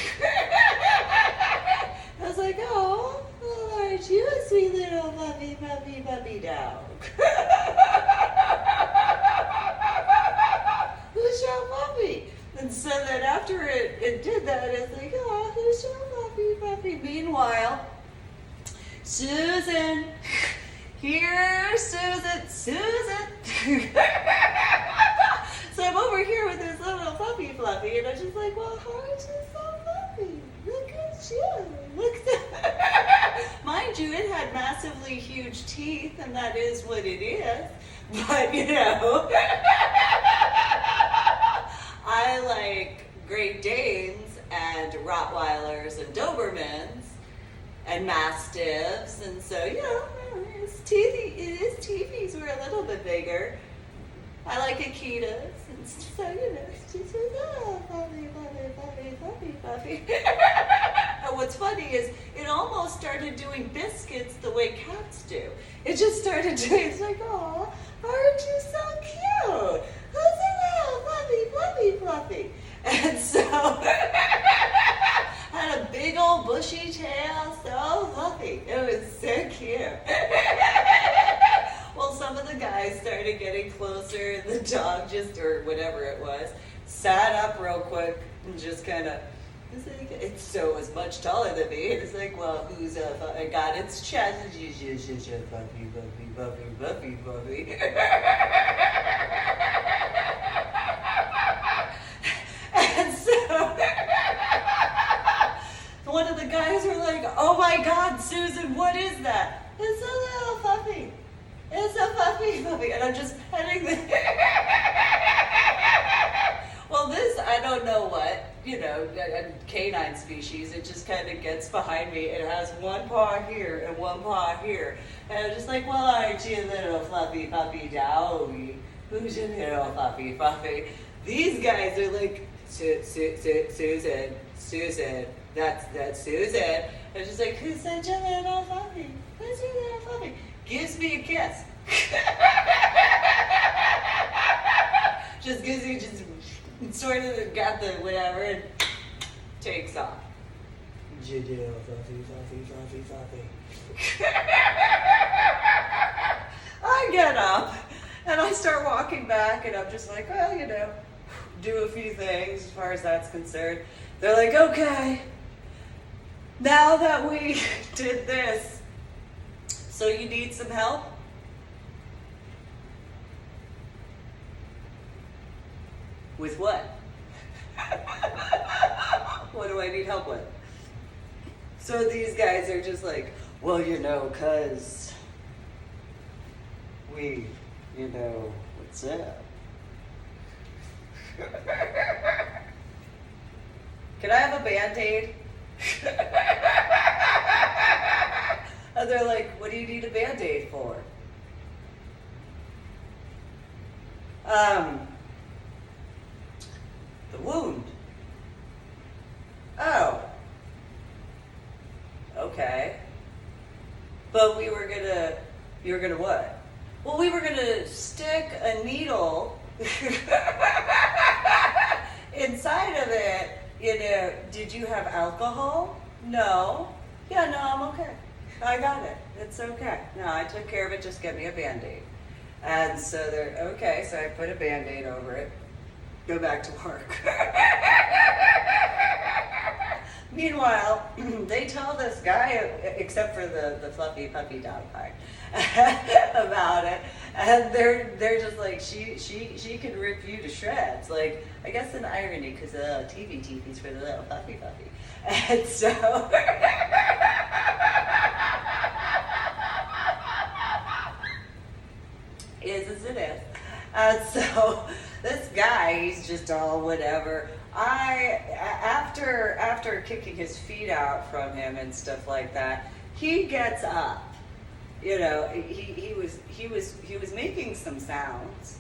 I was like, oh, well, aren't you a sweet little puppy dog? Who's your puppy? And so then after it did that, it's like, oh, who's your puppy? Meanwhile, Susan, here's Susan. So I'm over here with this little fluffy, and I'm just like, well, aren't you so fluffy? Look at you. Mind you, it had massively huge teeth, and that is what it is. But, I like Great Danes and Rottweilers and Dobermans and Mastiffs, and so, his teethies were a little bit bigger. I like Akitas, and so, it's just puppy. And what's funny is it almost started doing biscuits the way cats do. It just started doing, it's like, oh, aren't you so cute? Who's a little fluffy? And so, had a big old bushy tail, so fluffy. It was so cute. Well, some of the guys started getting closer, and the dog just, or whatever it was, sat up real quick and just kind of, it was much taller than me. And it's like, well, who's up? I got its chest. Puppy. And so, one of the guys were like, oh my God, Susan, what is that? It's a little puppy. It's a puppy. And I'm just petting the... Well, this, I don't know what, a canine species, it just kind of gets behind me. It has one paw here and one paw here. And I'm just like, well, aren't you a little fluffy puppy doggy? Who's your little fluffy puppy? These guys are like, Susan, that's Susan. I'm just like, who's such a little puppy? Who's your little puppy? Gives me a kiss. Just gives me sort of got the whatever and takes off. Fluffy. I get up and I start walking back, and I'm just like, well, do a few things as far as that's concerned. They're like, okay, now that we did this, so you need some help? With what? What do I need help with? So these guys are just like, well, you know, cause we, you know, what's up? Can I have a Band-Aid? And they're like, what do you need a Band-Aid for? The wound. Oh. Okay. But you were gonna what? Well, we were gonna stick a needle inside of it. You know, did you have alcohol? No. Yeah, no, I'm okay. I got it. It's okay. No, I took care of it. Just get me a Band-Aid. And so they're, okay, so I put a Band-Aid over it. Go back to work. Meanwhile, they tell this guy, except for the fluffy puppy dog part, about it, and they're just like, she can rip you to shreds. Like, I guess an irony, because TV teethies for the little puppy. And so is as it is. And so this guy, he's just all whatever. After kicking his feet out from him and stuff like that, he gets up. You know, he was making some sounds.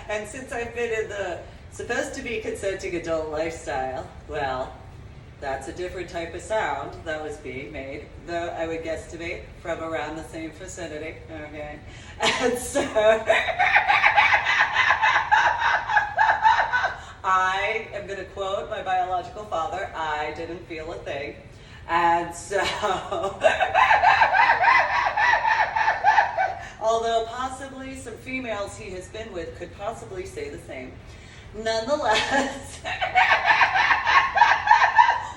And since I've been in the supposed to be consenting adult lifestyle, well, that's a different type of sound that was being made, though I would guesstimate from around the same vicinity. Okay. And so I am going to quote my biological father, I didn't feel a thing. And so, although possibly some females he has been with could possibly say the same, nonetheless,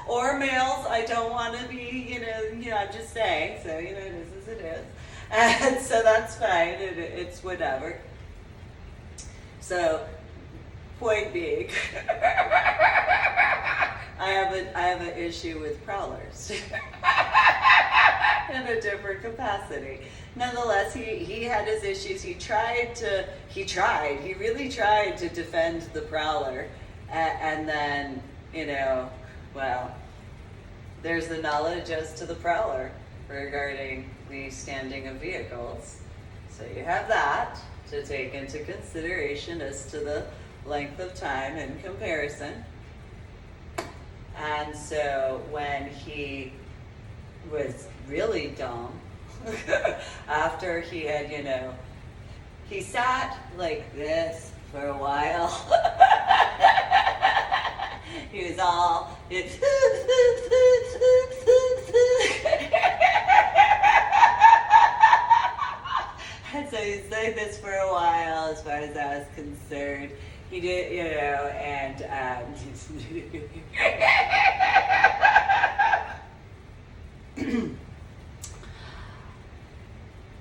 or males, I don't want to be, I'm just saying, so, it is as it is. And so that's fine, it's whatever. So, point being, I have an issue with prowlers in a different capacity. Nonetheless, he had his issues. He really tried to defend the prowler, and then, well, there's the knowledge as to the prowler regarding the standing of vehicles. So you have that to take into consideration as to the length of time in comparison. And so when he was really dumb, after he had, he sat like this for a while. He was all, and so he's like this for a while as far as I was concerned. He did, and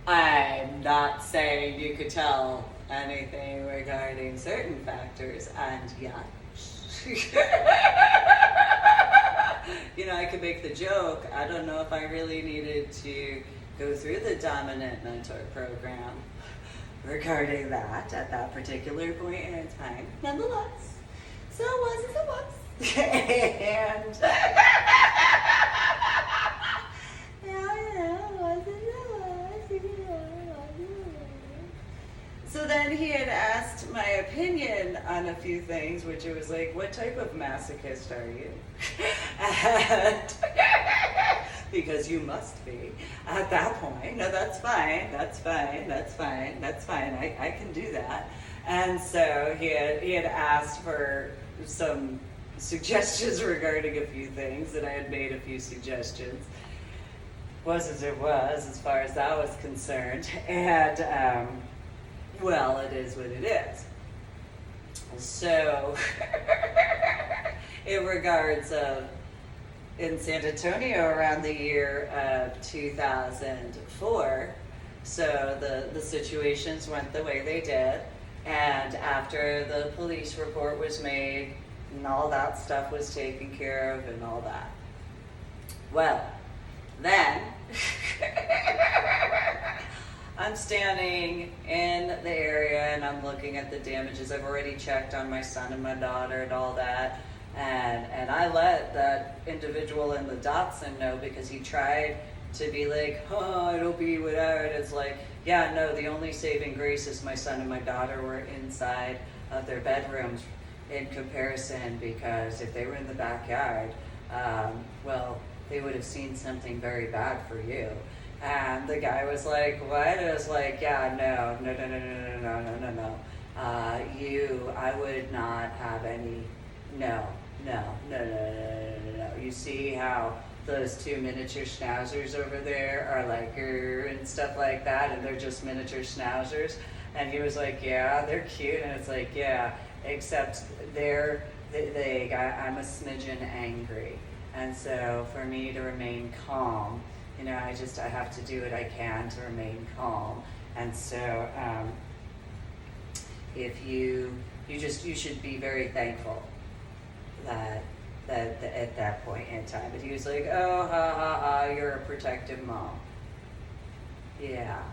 I'm not saying you could tell anything regarding certain factors, and yeah. I could make the joke, I don't know if I really needed to go through the dominant mentor program regarding that at that particular point in time. Nonetheless, so it was as it was. And so then he had asked my opinion on a few things, which it was like, what type of masochist are you? And because you must be at that point. No, that's fine. I can do that. And so he had asked for some suggestions regarding a few things, and I had made a few suggestions. Was as it was, as far as that was concerned. And well, it is what it is. So, in regards of in San Antonio around the year of 2004, so the situations went the way they did, And after the police report was made and all that stuff was taken care of and all that. Well, then I'm standing in the area and I'm looking at the damages. I've already checked on my son and my daughter and all that. And I let that individual in the Datsun know because he tried to be like, oh, it'll be whatever. And it's like, yeah, no, the only saving grace is my son and my daughter were inside of their bedrooms in comparison, because if they were in the backyard, well, they would have seen something very bad for you. And the guy was like, what? I was like, yeah, no. I would not have any, no. You see how those two miniature schnauzers over there are like, and stuff like that, and they're just miniature schnauzers. And he was like, yeah, they're cute. And it's like, yeah, except I'm a smidgen angry. And so for me to remain calm, I have to do what I can to remain calm. And so if you should be very thankful that at that point in time. But he was like, oh, you're a protective mom. Yeah.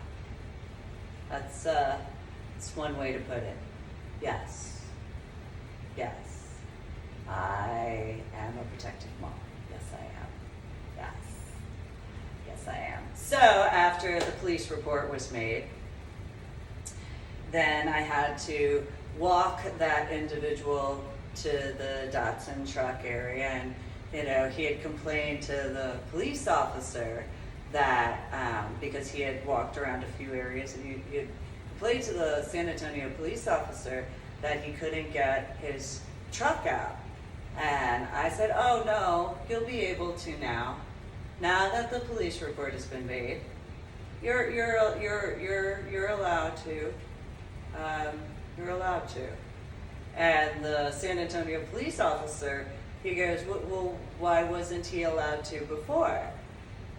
That's one way to put it. Yes. I am a protective mom. Yes, I am. Yes, I am. So after the police report was made, then I had to walk that individual to the Datsun truck area, and he had complained to the police officer that because he had walked around a few areas, and he had complained to the San Antonio police officer that he couldn't get his truck out. And I said, oh no, he'll be able to now. Now that the police report has been made, you're allowed to. You're allowed to. And the San Antonio police officer, he goes, well, why wasn't he allowed to before?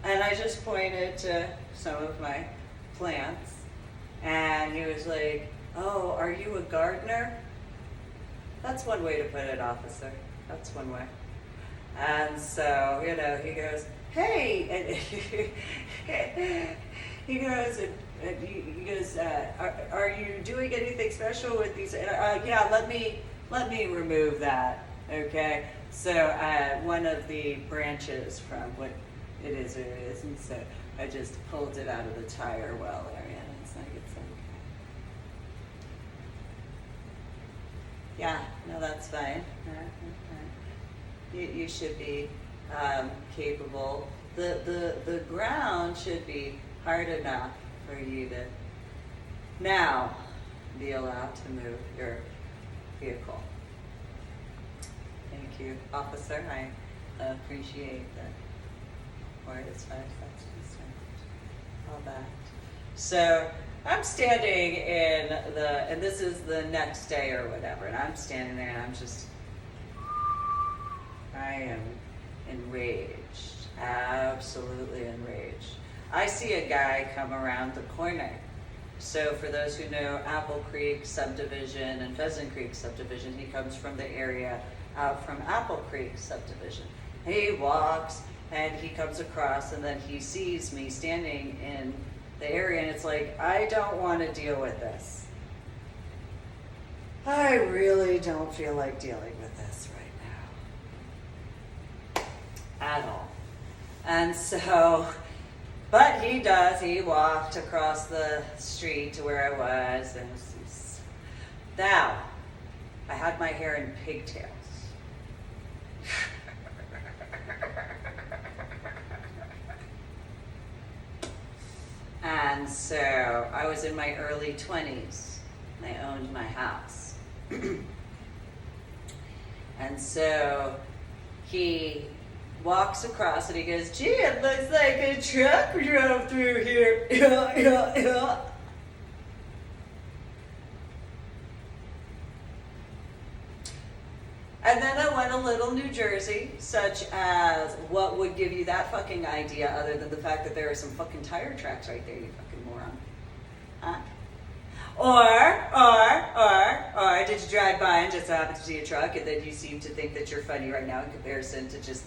And I just pointed to some of my plants, and he was like, oh, are you a gardener? That's one way to put it, officer. That's one way. And so, he goes, hey, and he goes, are you doing anything special with these? Yeah, let me remove that, okay? So one of the branches from what it is, and so I just pulled it out of the tire well area, and it's like, it's okay. Yeah, no, that's fine. You should be capable. The ground should be hard enough for you to now be allowed to move your vehicle. Thank you, officer. I appreciate that. Or it's 5 seconds, all that. So I'm standing in and this is the next day or whatever, and I'm standing there and I am enraged, absolutely enraged. I see a guy come around the corner. So for those who know Apple Creek subdivision and Pheasant Creek subdivision, he comes from the area out from Apple Creek subdivision. He walks and he comes across, and then he sees me standing in the area, and it's like, I don't want to deal with this. I really don't feel like dealing with this right now. At all. And so, but he does. He walked across the street to where I was, and now I had my hair in pigtails. And so I was in my early 20s, and I owned my house. And so he walks across and he goes, gee, it looks like a truck drove through here. And then I went a little New Jersey, such as, what would give you that fucking idea other than the fact that there are some fucking tire tracks right there, you fucking moron. Huh? Or did you drive by and just happen to see a truck and then you seem to think that you're funny right now in comparison to just...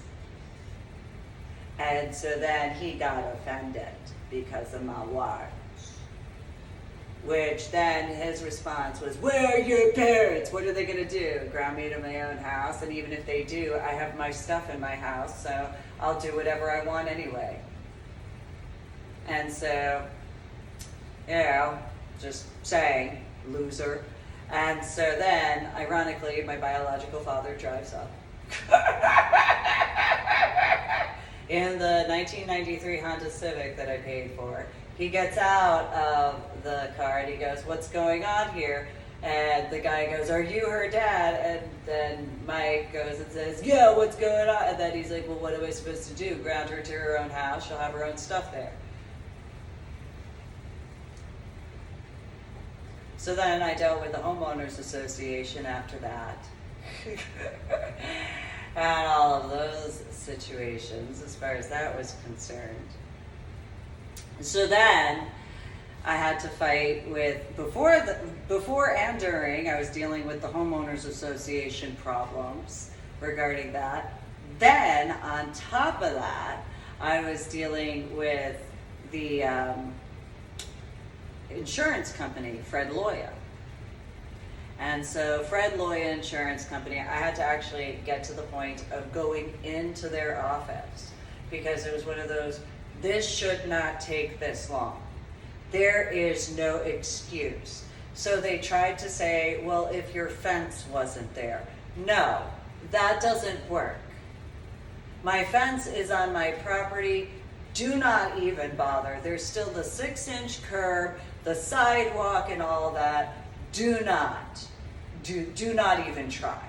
And so then he got offended because of my words. Which then his response was, where are your parents? What are they going to do? Ground me to my own house? And even if they do, I have my stuff in my house, so I'll do whatever I want anyway. And so, you know, just saying, loser. And so then, ironically, my biological father drives up. In the 1993 Honda Civic that I paid for. He gets out of the car and he goes, what's going on here? And the guy goes, are you her dad? And then Mike goes and says, yeah, what's going on? And then he's like, well, what am I supposed to do? Ground her to her own house? She'll have her own stuff there. So then I dealt with the homeowners association after that. And all of those situations as far as that was concerned. So then I had to fight with, before and during, I was dealing with the homeowners association problems regarding that. Then on top of that, I was dealing with the insurance company, Fred Loya. And so Fred Loya Insurance Company, I had to actually get to the point of going into their office because it was one of those, this should not take this long. There is no excuse. So they tried to say, well, if your fence wasn't there. No, that doesn't work. My fence is on my property. Do not even bother. There's still the 6-inch curb, the sidewalk and all that. Do not even try.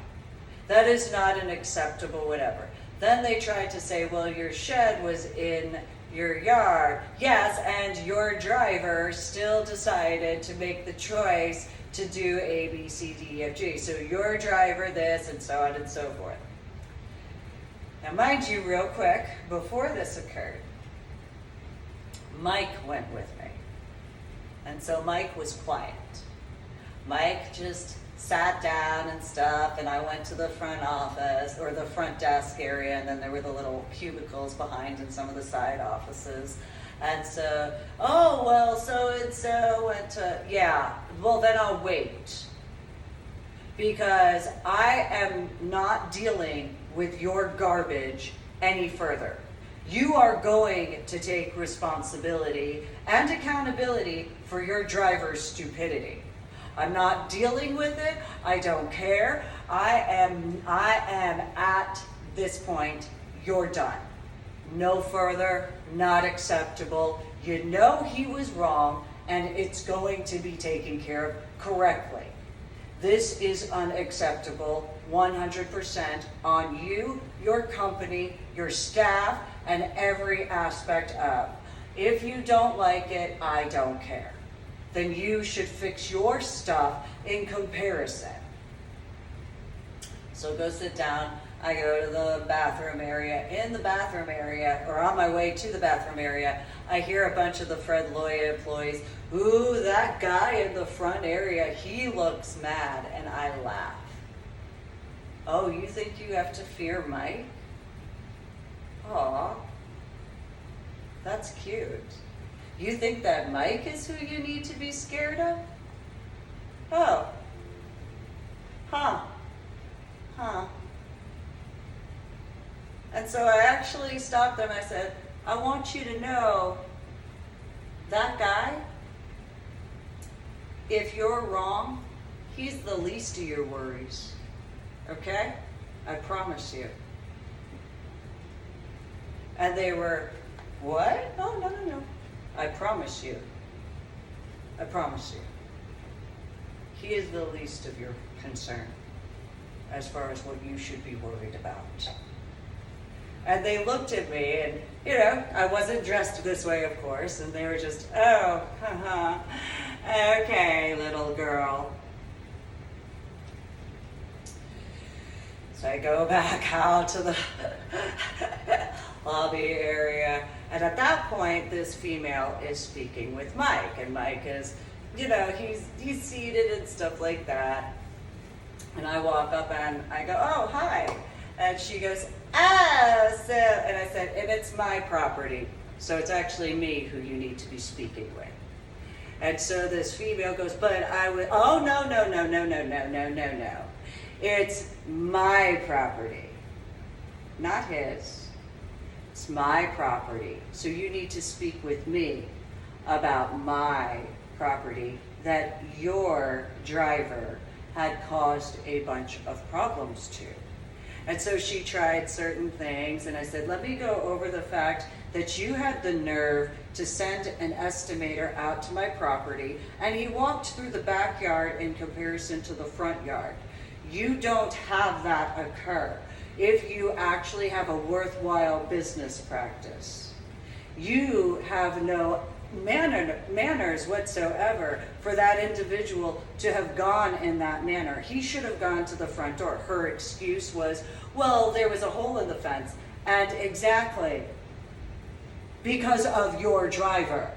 That is not an acceptable whatever. Then they tried to say, well, your shed was in your yard. Yes, and your driver still decided to make the choice to do A, B, C, D, E, F, G. So your driver this and so on and so forth. Now mind you, real quick, before this occurred, Mike went with me. And so Mike was quiet. Mike just sat down and stuff, and I went to the front office, or the front desk area, and then there were the little cubicles behind in some of the side offices. And so, oh, well, so-and-so went to, yeah, well, then I'll wait. Because I am not dealing with your garbage any further. You are going to take responsibility and accountability for your driver's stupidity. I'm not dealing with it. I don't care. I am at this point, you're done. No further, not acceptable. You know he was wrong, and it's going to be taken care of correctly. This is unacceptable, 100% on you, your company, your staff, and every aspect of. If you don't like it, I don't care. Then you should fix your stuff in comparison. So go sit down. I go to the bathroom area. In the bathroom area, or on my way to the bathroom area, I hear a bunch of the Fred Loya employees, ooh, that guy in the front area, he looks mad, and I laugh. Oh, you think you have to fear Mike? Aw, that's cute. You think that Mike is who you need to be scared of? Oh. Huh. And so I actually stopped them. I said, I want you to know that guy, if you're wrong, he's the least of your worries. Okay? I promise you. And they were, what? Oh, no. I promise you. I promise you. He is the least of your concern as far as what you should be worried about. And they looked at me, and, you know, I wasn't dressed this way, of course, and they were just, oh, okay, little girl. So I go back out to the lobby area, and at that point, this female is speaking with Mike, and Mike is you know, he's seated and stuff like that. And I walk up and I go, oh, hi. And she goes, so, and I said, and it's my property. So it's actually me who you need to be speaking with. And so this female goes, but I would, oh, no. It's my property, not his. It's my property. So you need to speak with me about my property that your driver had caused a bunch of problems to. And so she tried certain things, and I said, let me go over the fact that you had the nerve to send an estimator out to my property, and he walked through the backyard in comparison to the front yard. You don't have that occur if you actually have a worthwhile business practice. You have no manners whatsoever for that individual to have gone in that manner. He should have gone to the front door. Her excuse was, well, there was a hole in the fence. And exactly, because of your driver.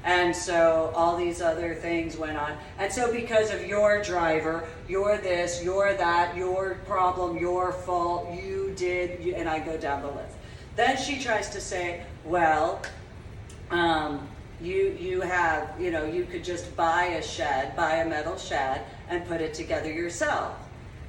And so all these other things went on. And so because of your driver, you're this, you're that, your problem, your fault, you did, and I go down the list. Then she tries to say, well, you have, you know, you could just buy a metal shed and put it together yourself.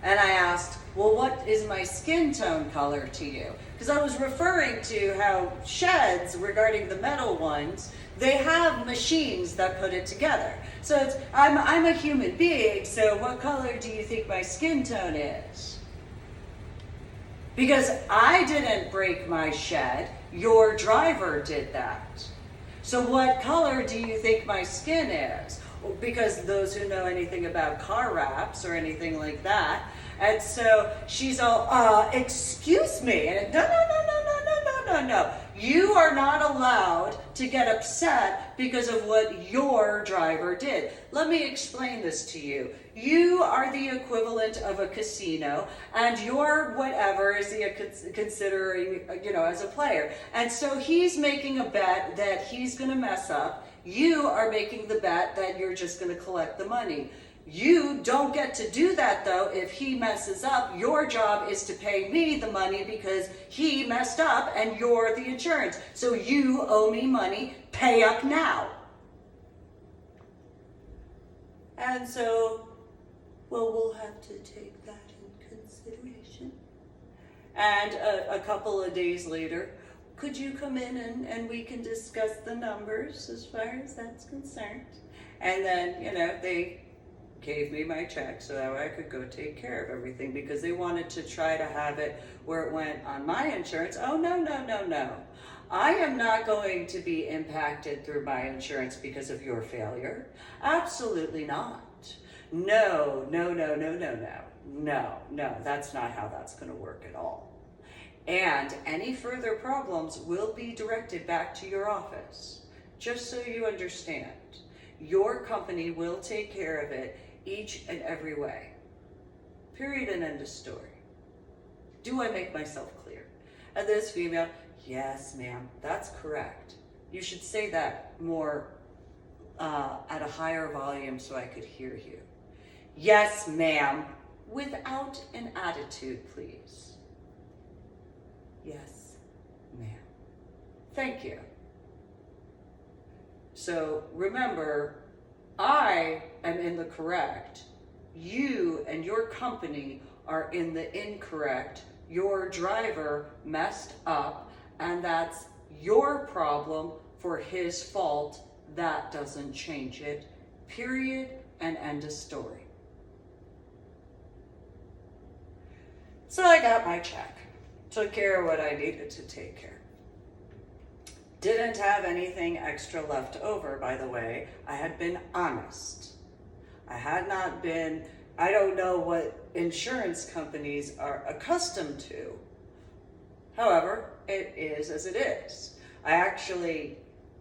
And I asked, well, what is my skin tone color to you? Because I was referring to how sheds, regarding the metal ones, they have machines that put it together. So it's, I'm a human being, so what color do you think my skin tone is? Because I didn't break my shed, your driver did that. So what color do you think my skin is? Because those who know anything about car wraps or anything like that. And so she's all, excuse me. And no. You are not allowed to get upset because of what your driver did. Let me explain this to you. You are the equivalent of a casino, and your whatever is considering, you know, as a player. And so he's making a bet that he's going to mess up. You are making the bet that you're just going to collect the money. You don't get to do that, though. If he messes up, your job is to pay me the money because he messed up and you're the insurance. So you owe me money. Pay up now. And so, well, we'll have to take that in consideration. And a couple of days later, could you come in and we can discuss the numbers as far as that's concerned? And then, you know, they gave me my check so that way I could go take care of everything, because they wanted to try to have it where it went on my insurance. Oh, no. I am not going to be impacted through my insurance because of your failure. Absolutely not. No. That's not how that's going to work at all. And any further problems will be directed back to your office. Just so you understand, your company will take care of it each and every way. Period and end of story. Do I make myself clear? And this female, yes, ma'am, that's correct. You should say that more at a higher volume so I could hear you. Yes, ma'am, without an attitude, please. Yes, ma'am. Thank you. So remember, I am in the correct. You and your company are in the incorrect. Your driver messed up, and that's your problem for his fault. That doesn't change it. Period and end of story. So I got my check. Took care of what I needed to take care of. Didn't have anything extra left over, by the way. I had been honest. I had not been, I don't know what insurance companies are accustomed to. However, it is as it is. I actually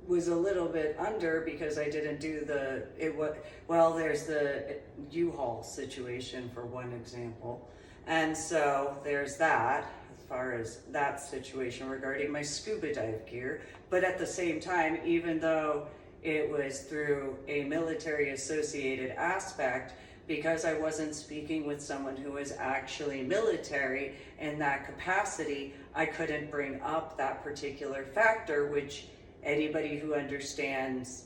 was a little bit under because I didn't do there's the U-Haul situation for one example. And so there's that. As far as that situation regarding my scuba dive gear. But at the same time, even though it was through a military associated aspect, because I wasn't speaking with someone who was actually military in that capacity. I couldn't bring up that particular factor, which anybody who understands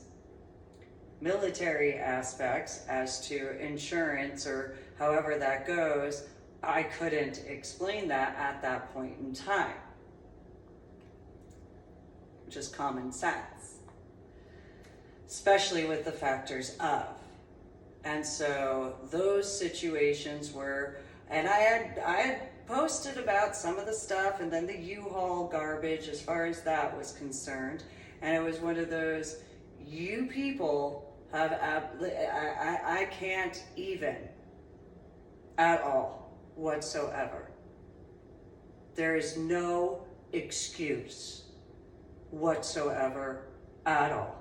military aspects as to insurance or however that goes, I couldn't explain that at that point in time. Just common sense, especially with the factors of. And so those situations were, and I had posted about some of the stuff, and then the U-Haul garbage as far as that was concerned. And it was one of those, you people have, I can't even at all whatsoever. There is no excuse whatsoever at all.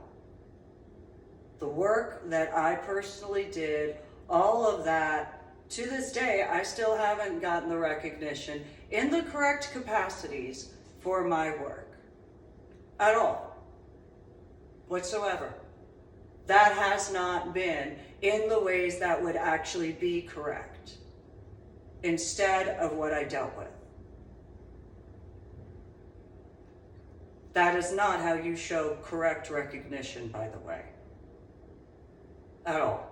The work that I personally did, all of that, to this day, I still haven't gotten the recognition in the correct capacities for my work. At all. Whatsoever. That has not been in the ways that would actually be correct, instead of what I dealt with. That is not how you show correct recognition, by the way. At all.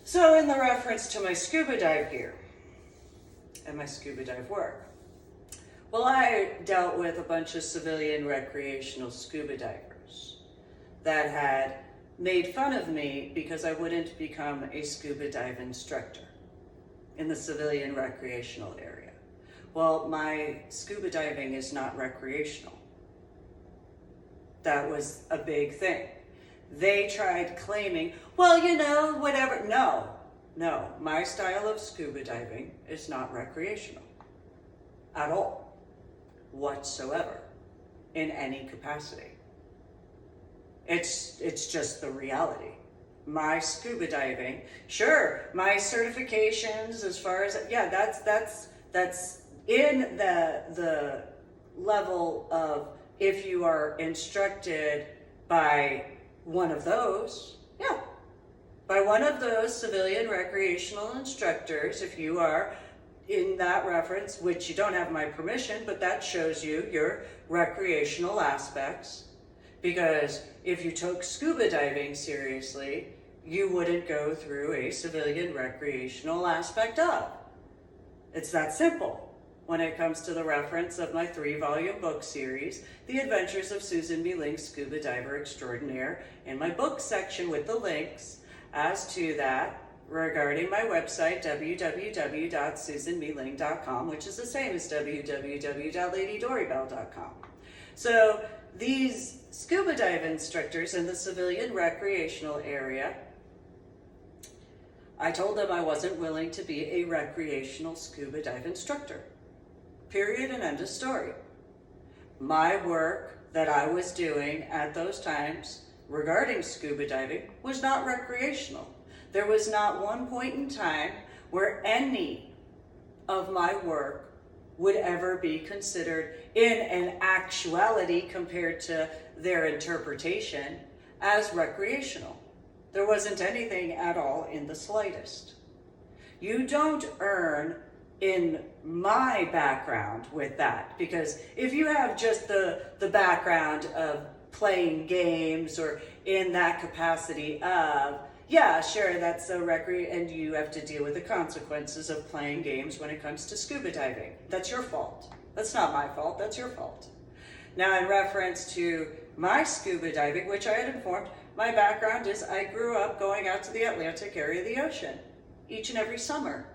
So in the reference to my scuba dive gear and my scuba dive work, well, I dealt with a bunch of civilian recreational scuba divers that had made fun of me because I wouldn't become a scuba dive instructor in the civilian recreational area. Well, my scuba diving is not recreational. That was a big thing. They tried claiming, well, you know, whatever. No, my style of scuba diving is not recreational at all, whatsoever, in any capacity. It's just the reality. My scuba diving, sure, my certifications as far as, yeah, that's in the level of, if you are instructed by one of those, yeah, by one of those civilian recreational instructors, if you are in that reference, which you don't have my permission, but that shows you your recreational aspects. Because if you took scuba diving seriously, you wouldn't go through a civilian recreational aspect of. It's that simple. When it comes to the reference of my 3-volume book series, The Adventures of Susan B. Link, Scuba Diver Extraordinaire, in my book section with the links as to that regarding my website, www.susanbling.com, which is the same as www.ladydorybell.com. So these scuba dive instructors in the civilian recreational area, I told them I wasn't willing to be a recreational scuba dive instructor. Period and end of story. My work that I was doing at those times regarding scuba diving was not recreational. There was not one point in time where any of my work would ever be considered in an actuality compared to their interpretation as recreational. There wasn't anything at all in the slightest. You don't earn in my background with that, because if you have just the background of playing games or in that capacity of, yeah, sure, that's a and you have to deal with the consequences of playing games when it comes to scuba diving. That's your fault. That's not my fault, that's your fault. Now, in reference to my scuba diving, which I had informed, my background is I grew up going out to the Atlantic area of the ocean each and every summer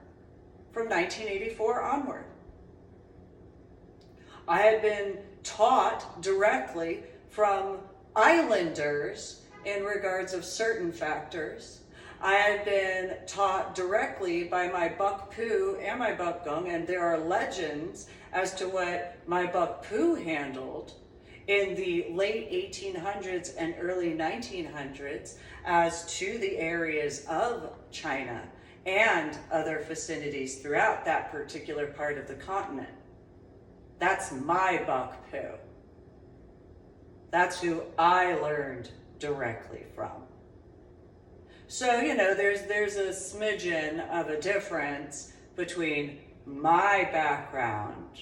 from 1984 onward. I had been taught directly from islanders in regards of certain factors. I had been taught directly by my buck poo and my buck gung, and there are legends as to what my buck poo handled in the late 1800s and early 1900s as to the areas of China and other vicinities throughout that particular part of the continent. That's my buck poo. That's who I learned directly from. So, there's a smidgen of a difference between my background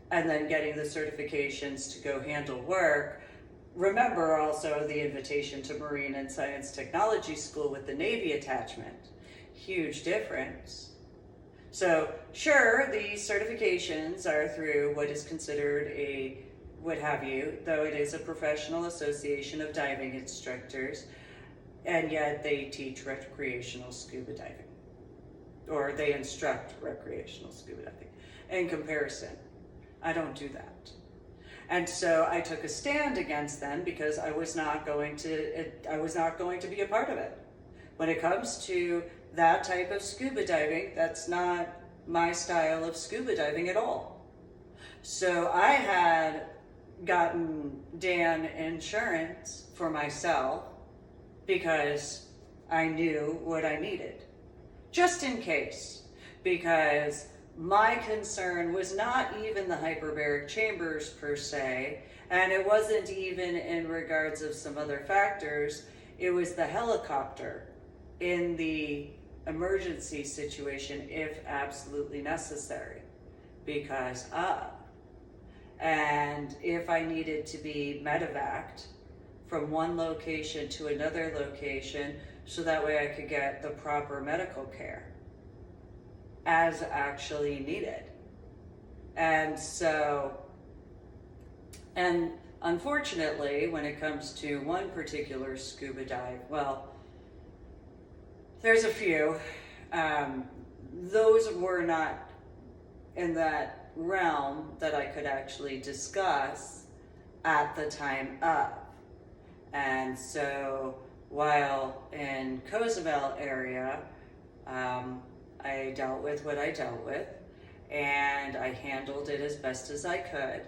and then getting the certifications to go handle work. Remember also the invitation to Marine and Science Technology School with the Navy attachment. Huge difference. So sure, the certifications are through what is considered a what have you, though it is a professional association of diving instructors, and yet they teach recreational scuba diving, or they instruct recreational scuba diving. In comparison, I don't do that. And so I took a stand against them because I was not going to be a part of it. When it comes to that type of scuba diving, that's not my style of scuba diving at all. So I had gotten Dan insurance for myself because I knew what I needed, just in case, because my concern was not even the hyperbaric chambers per se, and it wasn't even in regards of some other factors. It was the helicopter in the emergency situation if absolutely necessary, because and if I needed to be medevaced from one location to another location so that way I could get the proper medical care as actually needed. And so, and unfortunately, when it comes to one particular scuba dive, well, there's a few. Those were not in that realm that I could actually discuss at the time of. And so while in Cozumel area, I dealt with what I dealt with, and I handled it as best as I could.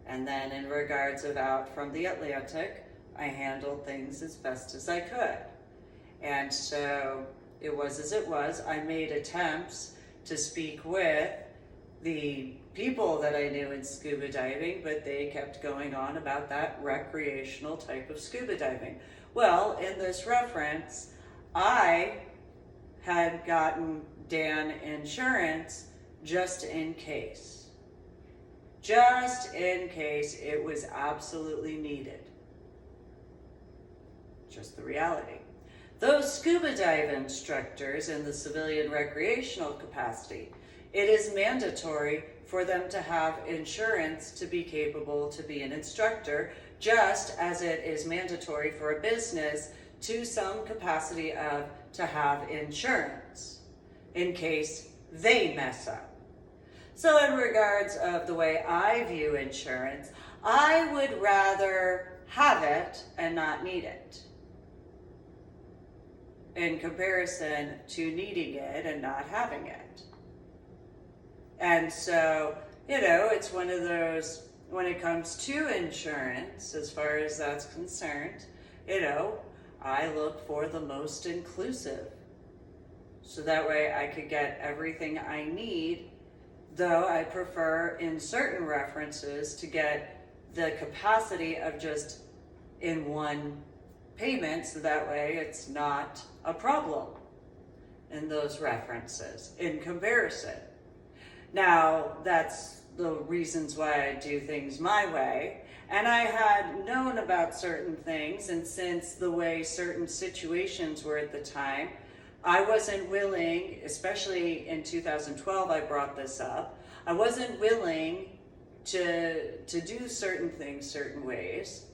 And then in regards of out from the Atlantic, I handled things as best as I could. And so it was as it was. I made attempts to speak with the people that I knew in scuba diving, but they kept going on about that recreational type of scuba diving. Well, in this reference, I had gotten Dan insurance just in case. Just in case it was absolutely needed. Just the reality. Those scuba dive instructors in the civilian recreational capacity, it is mandatory for them to have insurance to be capable to be an instructor, just as it is mandatory for a business to some capacity of to have insurance in case they mess up. So in regards of the way I view insurance, I would rather have it and not need it, in comparison to needing it and not having it. And so, it's one of those, when it comes to insurance, as far as that's concerned, I look for the most inclusive. So that way I could get everything I need, though I prefer in certain references to get the capacity of just in one payment, so that way it's not a problem in those references in comparison. Now, that's the reasons why I do things my way. And I had known about certain things, and since the way certain situations were at the time, I wasn't willing, especially in 2012 I brought this up, I wasn't willing to do certain things certain ways.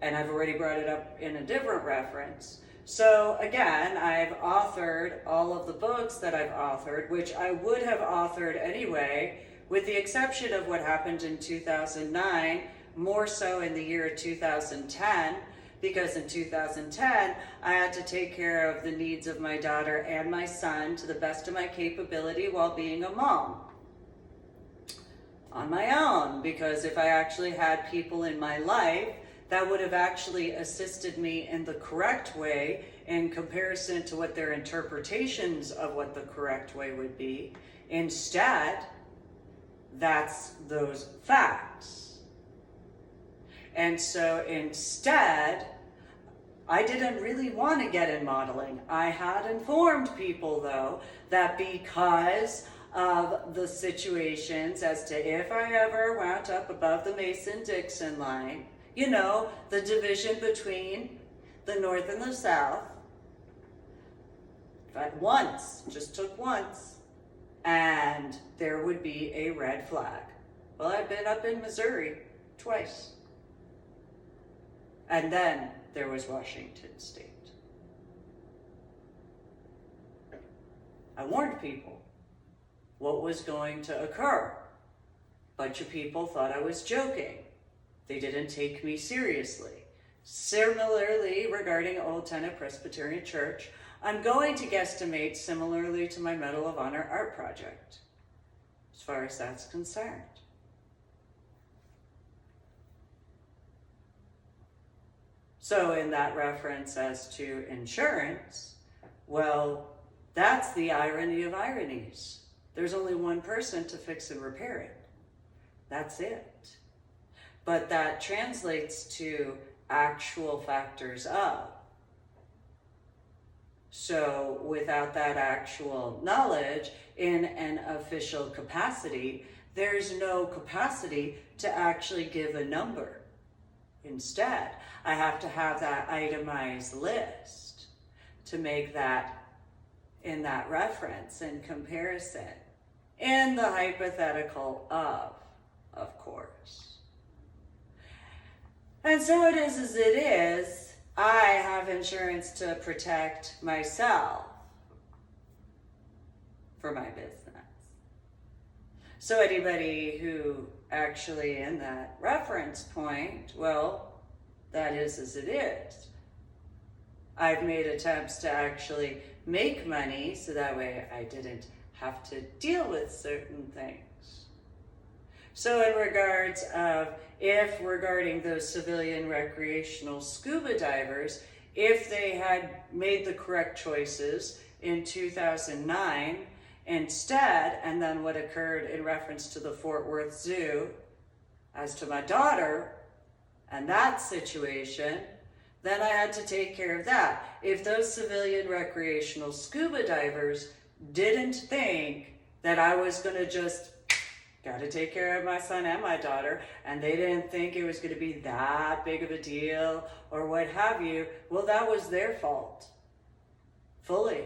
And I've already brought it up in a different reference. So again, I've authored all of the books that I've authored, which I would have authored anyway, with the exception of what happened in 2009, more so in the year 2010, because in 2010, I had to take care of the needs of my daughter and my son to the best of my capability while being a mom. On my own, because if I actually had people in my life that would have actually assisted me in the correct way in comparison to what their interpretations of what the correct way would be. Instead, that's those facts. And so instead, I didn't really want to get in modeling. I had informed people, though, that because of the situations as to if I ever wound up above the Mason-Dixon line, you know, the division between the North and the South, but once, just took once, and there would be a red flag. Well, I've been up in Missouri twice. And then there was Washington State. I warned people what was going to occur. A bunch of people thought I was joking. They didn't take me seriously. Similarly, regarding Old Tenet Presbyterian Church, I'm going to guesstimate similarly to my Medal of Honor art project, as far as that's concerned. So in that reference as to insurance, well, that's the irony of ironies. There's only one person to fix and repair it. That's it. But that translates to actual factors of. So without that actual knowledge in an official capacity, there's no capacity to actually give a number. Instead, I have to have that itemized list to make that in that reference and comparison in the hypothetical of course. And so it is as it is. I have insurance to protect myself for my business. So anybody who actually in that reference point, well, that is as it is. I've made attempts to actually make money so that way I didn't have to deal with certain things. So in regards of, if regarding those civilian recreational scuba divers, if they had made the correct choices in 2009 instead, and then what occurred in reference to the Fort Worth Zoo, as to my daughter and that situation, then I had to take care of that. If those civilian recreational scuba divers didn't think that I was going to just got to take care of my son and my daughter, and they didn't think it was going to be that big of a deal or what have you, well, that was their fault. Fully.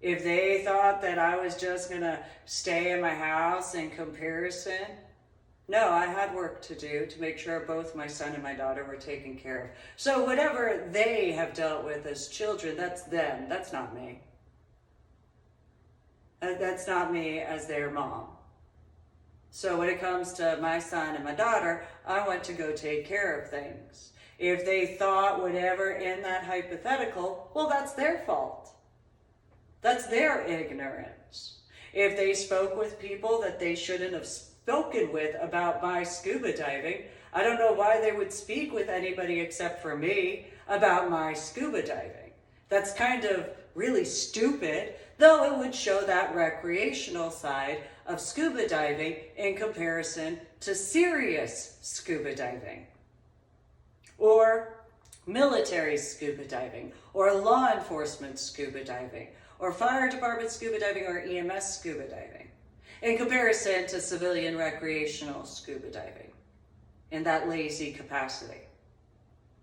If they thought that I was just going to stay in my house in comparison, no, I had work to do to make sure both my son and my daughter were taken care of. So whatever they have dealt with as children, that's them. That's not me. That's not me as their mom. So when it comes to my son and my daughter, I want to go take care of things. If they thought whatever in that hypothetical, well, that's their fault. That's their ignorance. If they spoke with people that they shouldn't have spoken with about my scuba diving, I don't know why they would speak with anybody except for me about my scuba diving. That's kind of really stupid, though it would show that recreational side of scuba diving in comparison to serious scuba diving, or military scuba diving, or law enforcement scuba diving, or fire department scuba diving, or EMS scuba diving, in comparison to civilian recreational scuba diving in that lazy capacity.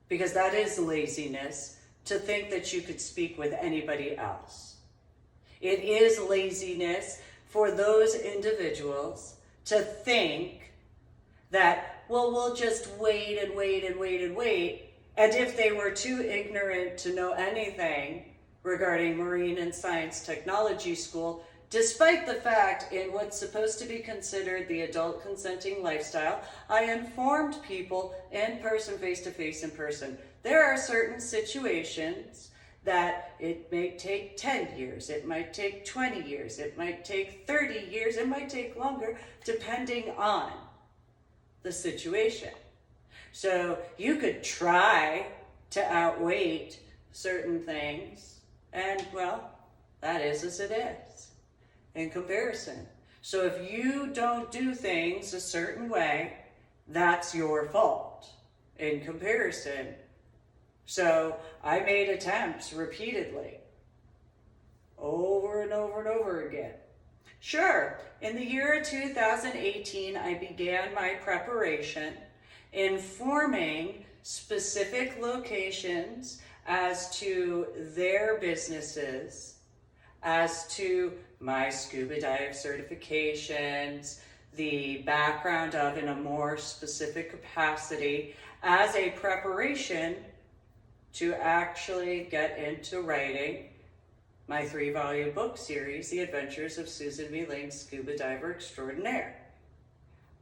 Because that is laziness, to think that you could speak with anybody else. It is laziness for those individuals to think that, well, we'll just wait and wait and wait and wait. And if they were too ignorant to know anything regarding Marine and Science Technology School, despite the fact in what's supposed to be considered the adult consenting lifestyle, I informed people in person, face-to-face in person. There are certain situations that it may take 10 years, it might take 20 years, it might take 30 years, it might take longer, depending on the situation. So you could try to outwait certain things, and well, that is as it is in comparison. So if you don't do things a certain way, that's your fault in comparison. So I made attempts repeatedly, over and over and over again. Sure, in the year 2018, I began my preparation informing specific locations as to their businesses, as to my scuba dive certifications, the background of in a more specific capacity, as a preparation to actually get into writing my 3-volume book series, The Adventures of Susan B. Lane, Scuba Diver Extraordinaire.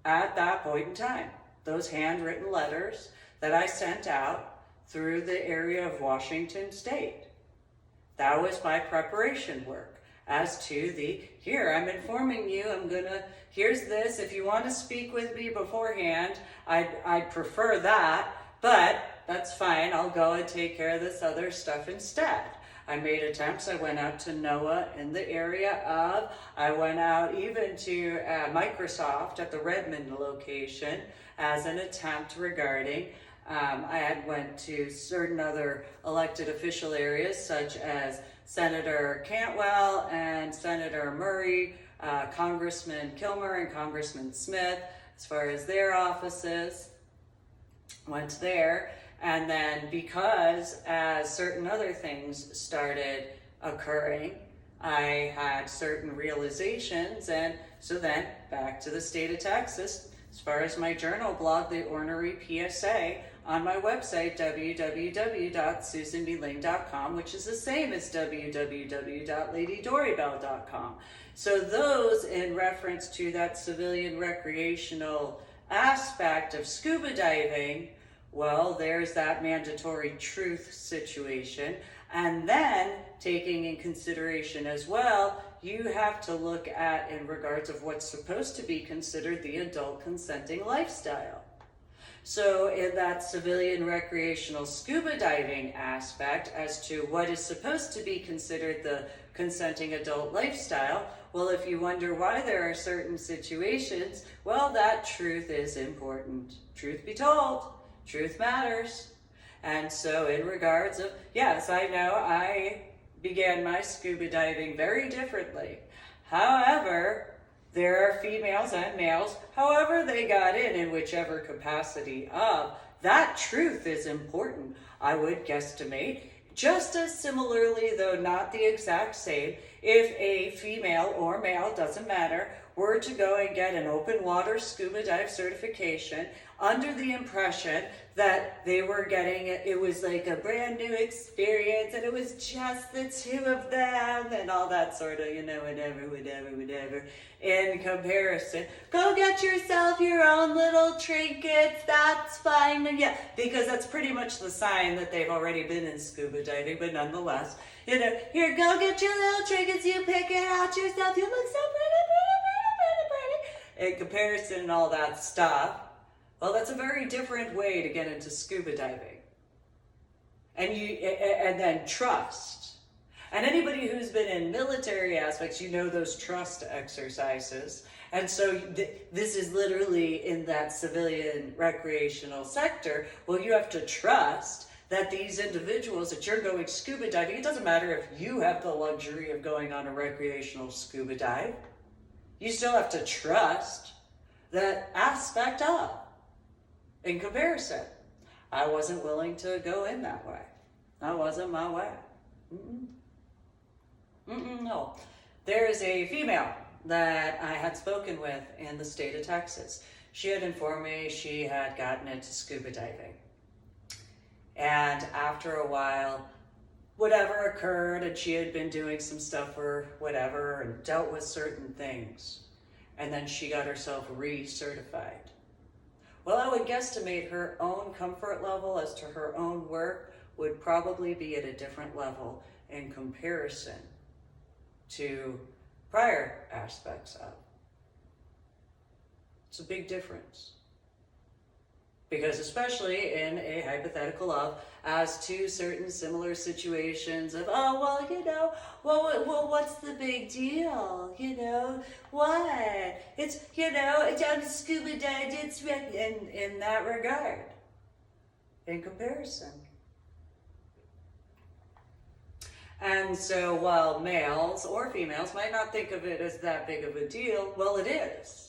At that point in time, those handwritten letters that I sent out through the area of Washington State, that was my preparation work as to here, I'm informing you, here's this, if you want to speak with me beforehand, I'd prefer that, but that's fine, I'll go and take care of this other stuff instead. I made attempts. I went out to NOAA in the area of, I went out even to Microsoft at the Redmond location as an attempt regarding, I had went to certain other elected official areas such as Senator Cantwell and Senator Murray, Congressman Kilmer and Congressman Smith, as far as their offices, went there. And then because as certain other things started occurring, I had certain realizations, and so then back to the state of Texas, as far as my journal blog, The Ornery PSA, on my website, www.susanblane.com, which is the same as www.ladydoribell.com. So those in reference to that civilian recreational aspect of scuba diving, well, there's that mandatory truth situation. And then taking in consideration as well, you have to look at in regards of what's supposed to be considered the adult consenting lifestyle. So in that civilian recreational scuba diving aspect as to what is supposed to be considered the consenting adult lifestyle, well, if you wonder why there are certain situations, well, that truth is important. Truth be told, truth matters. And so in regards of, yes, I know I began my scuba diving very differently. However, there are females and males, however they got in whichever capacity of, that truth is important, I would guesstimate. Just as similarly, though not the exact same, if a female or male, doesn't matter, were to go and get an open water scuba dive certification under the impression that they were getting it was like a brand new experience and it was just the two of them and all that sort of, whatever. In comparison, go get yourself your own little trinkets, that's fine. And yeah, because that's pretty much the sign that they've already been in scuba diving, but nonetheless, here, go get your little trinkets, you pick it out yourself, you look so pretty. In comparison and all that stuff, well, that's a very different way to get into scuba diving. And then trust. And anybody who's been in military aspects, those trust exercises. And so this is literally in that civilian recreational sector. Well, you have to trust that these individuals that you're going scuba diving, it doesn't matter if you have the luxury of going on a recreational scuba dive. You still have to trust that aspect of. In comparison, I wasn't willing to go in that way. That wasn't my way. No. There is a female that I had spoken with in the state of Texas. She had informed me she had gotten into scuba diving. And after a while, whatever occurred, and she had been doing some stuff or whatever and dealt with certain things. And then she got herself recertified. Well, I would guesstimate her own comfort level as to her own work would probably be at a different level in comparison to prior aspects of. It's a big difference. Because especially in a hypothetical of, as to certain similar situations of, oh, well, well, what's the big deal? What? It's, I'm scuba diving, it's in that regard, in comparison. And so while males or females might not think of it as that big of a deal, well, it is.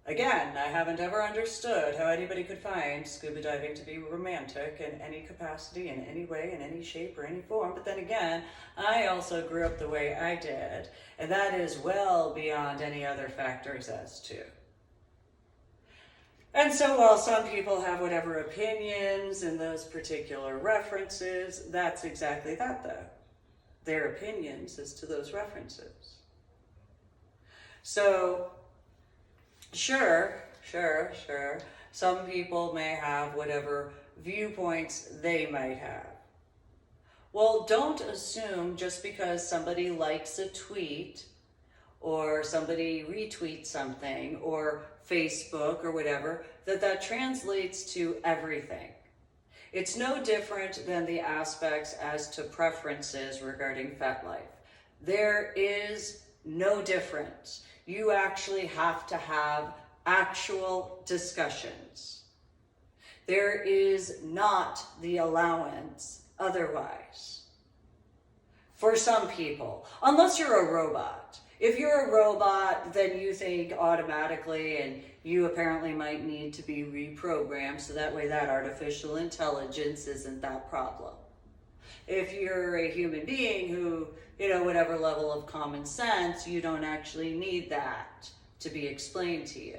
Again, I haven't ever understood how anybody could find scuba diving to be romantic in any capacity, in any way, in any shape, or any form. But then again, I also grew up the way I did, and that is well beyond any other factors as to. And so while some people have whatever opinions in those particular references, that's exactly that, though. Their opinions as to those references. So, Sure. Some people may have whatever viewpoints they might have. Well, don't assume just because somebody likes a tweet or somebody retweets something or Facebook or whatever, that translates to everything. It's no different than the aspects as to preferences regarding FetLife. There is no difference. You actually have to have actual discussions. There is not the allowance otherwise. For some people, unless you're a robot. If you're a robot, then you think automatically, and you apparently might need to be reprogrammed, so that way that artificial intelligence isn't that problem. If you're a human being who, whatever level of common sense, you don't actually need that to be explained to you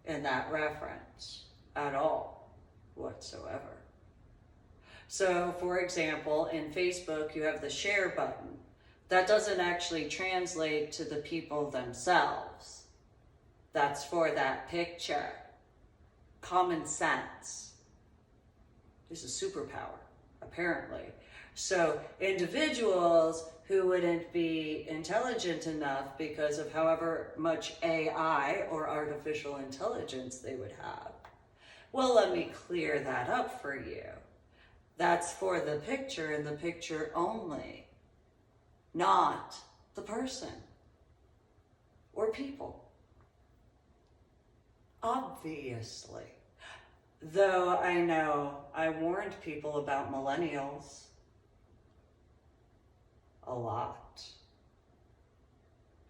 in that reference at all whatsoever. So, for example, in Facebook, you have the share button. That doesn't actually translate to the people themselves. That's for that picture. Common sense is a superpower, apparently. So individuals who wouldn't be intelligent enough because of however much AI or artificial intelligence they would have. Well, let me clear that up for you. That's for the picture and the picture only, not the person or people. Obviously. Though I know I warned people about millennials a lot.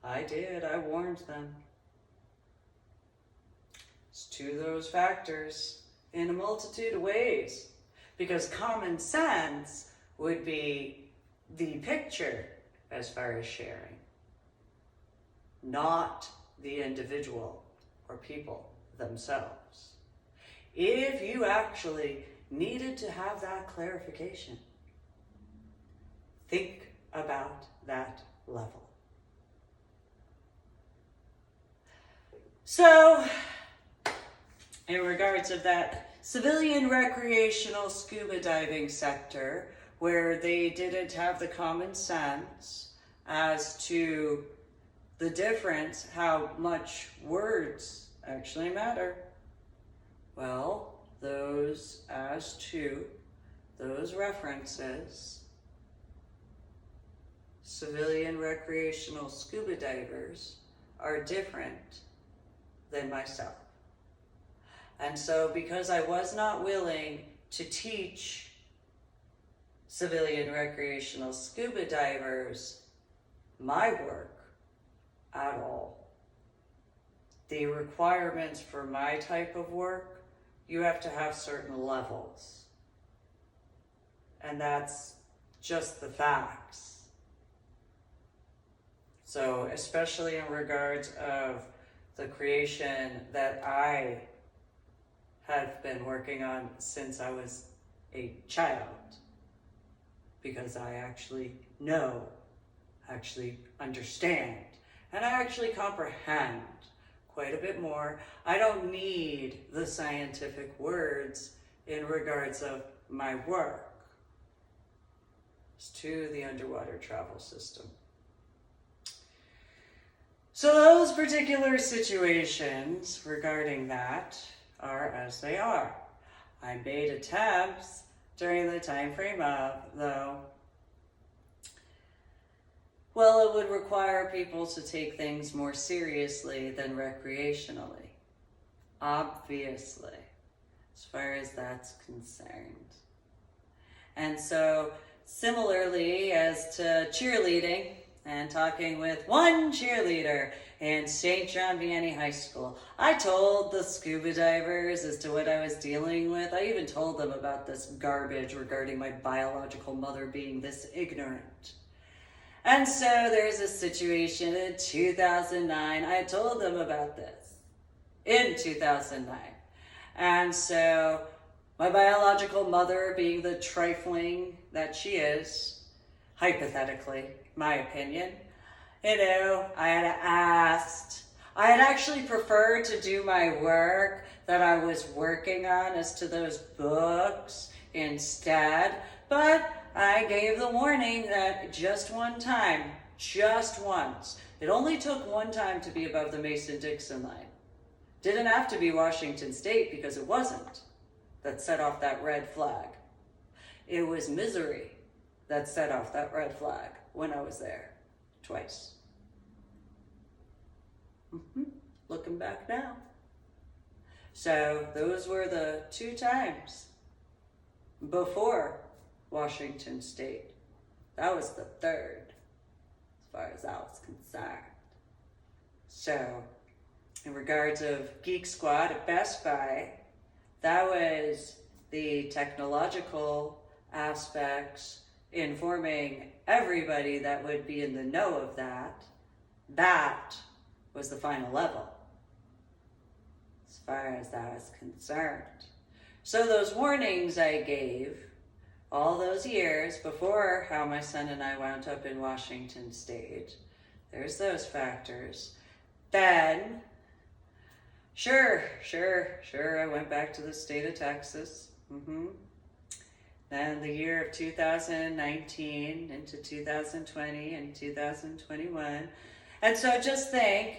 I did, I warned them. It's to those factors in a multitude of ways. Because common sense would be the picture as far as sharing, not the individual or people themselves. If you actually needed to have that clarification, think about that level. So, in regards of that civilian recreational scuba diving sector, where they didn't have the common sense as to the difference, how much words actually matter. Well, those as to those references, civilian recreational scuba divers are different than myself. And so because I was not willing to teach civilian recreational scuba divers my work at all, the requirements for my type of work, you have to have certain levels. And that's just the facts. So especially in regards of the creation that I have been working on since I was a child, because I actually know, actually understand, and I actually comprehend quite a bit more. I don't need the scientific words in regards of my work. It's to the underwater travel system. So those particular situations regarding that, are as they are. I made attempts during the time frame of, though, well, it would require people to take things more seriously than recreationally. Obviously, as far as that's concerned. And so, similarly as to cheerleading, and talking with one cheerleader in St. John Vianney High School, I told the scuba divers as to what I was dealing with. I even told them about this garbage regarding my biological mother being this ignorant. And so there's a situation in 2009. I told them about this in 2009. And so my biological mother, being the trifling that she is, hypothetically, my opinion, I had actually preferred to do my work that I was working on as to those books instead, but I gave the warning that just one time, just once, it only took one time to be above the Mason-Dixon line. Didn't have to be Washington State because it wasn't that set off that red flag. It was misery that set off that red flag when I was there twice. Looking back now. So those were the 2 times before Washington State. That was the 3rd, as far as I was concerned. So, in regards of Geek Squad at Best Buy, that was the technological aspects informing everybody that would be in the know of that. That was the final level, as far as that was concerned. So those warnings I gave all those years before how my son and I wound up in Washington State, there's those factors. Then, sure, I went back to the state of Texas. Then the year of 2019 into 2020 and 2021. And so just think,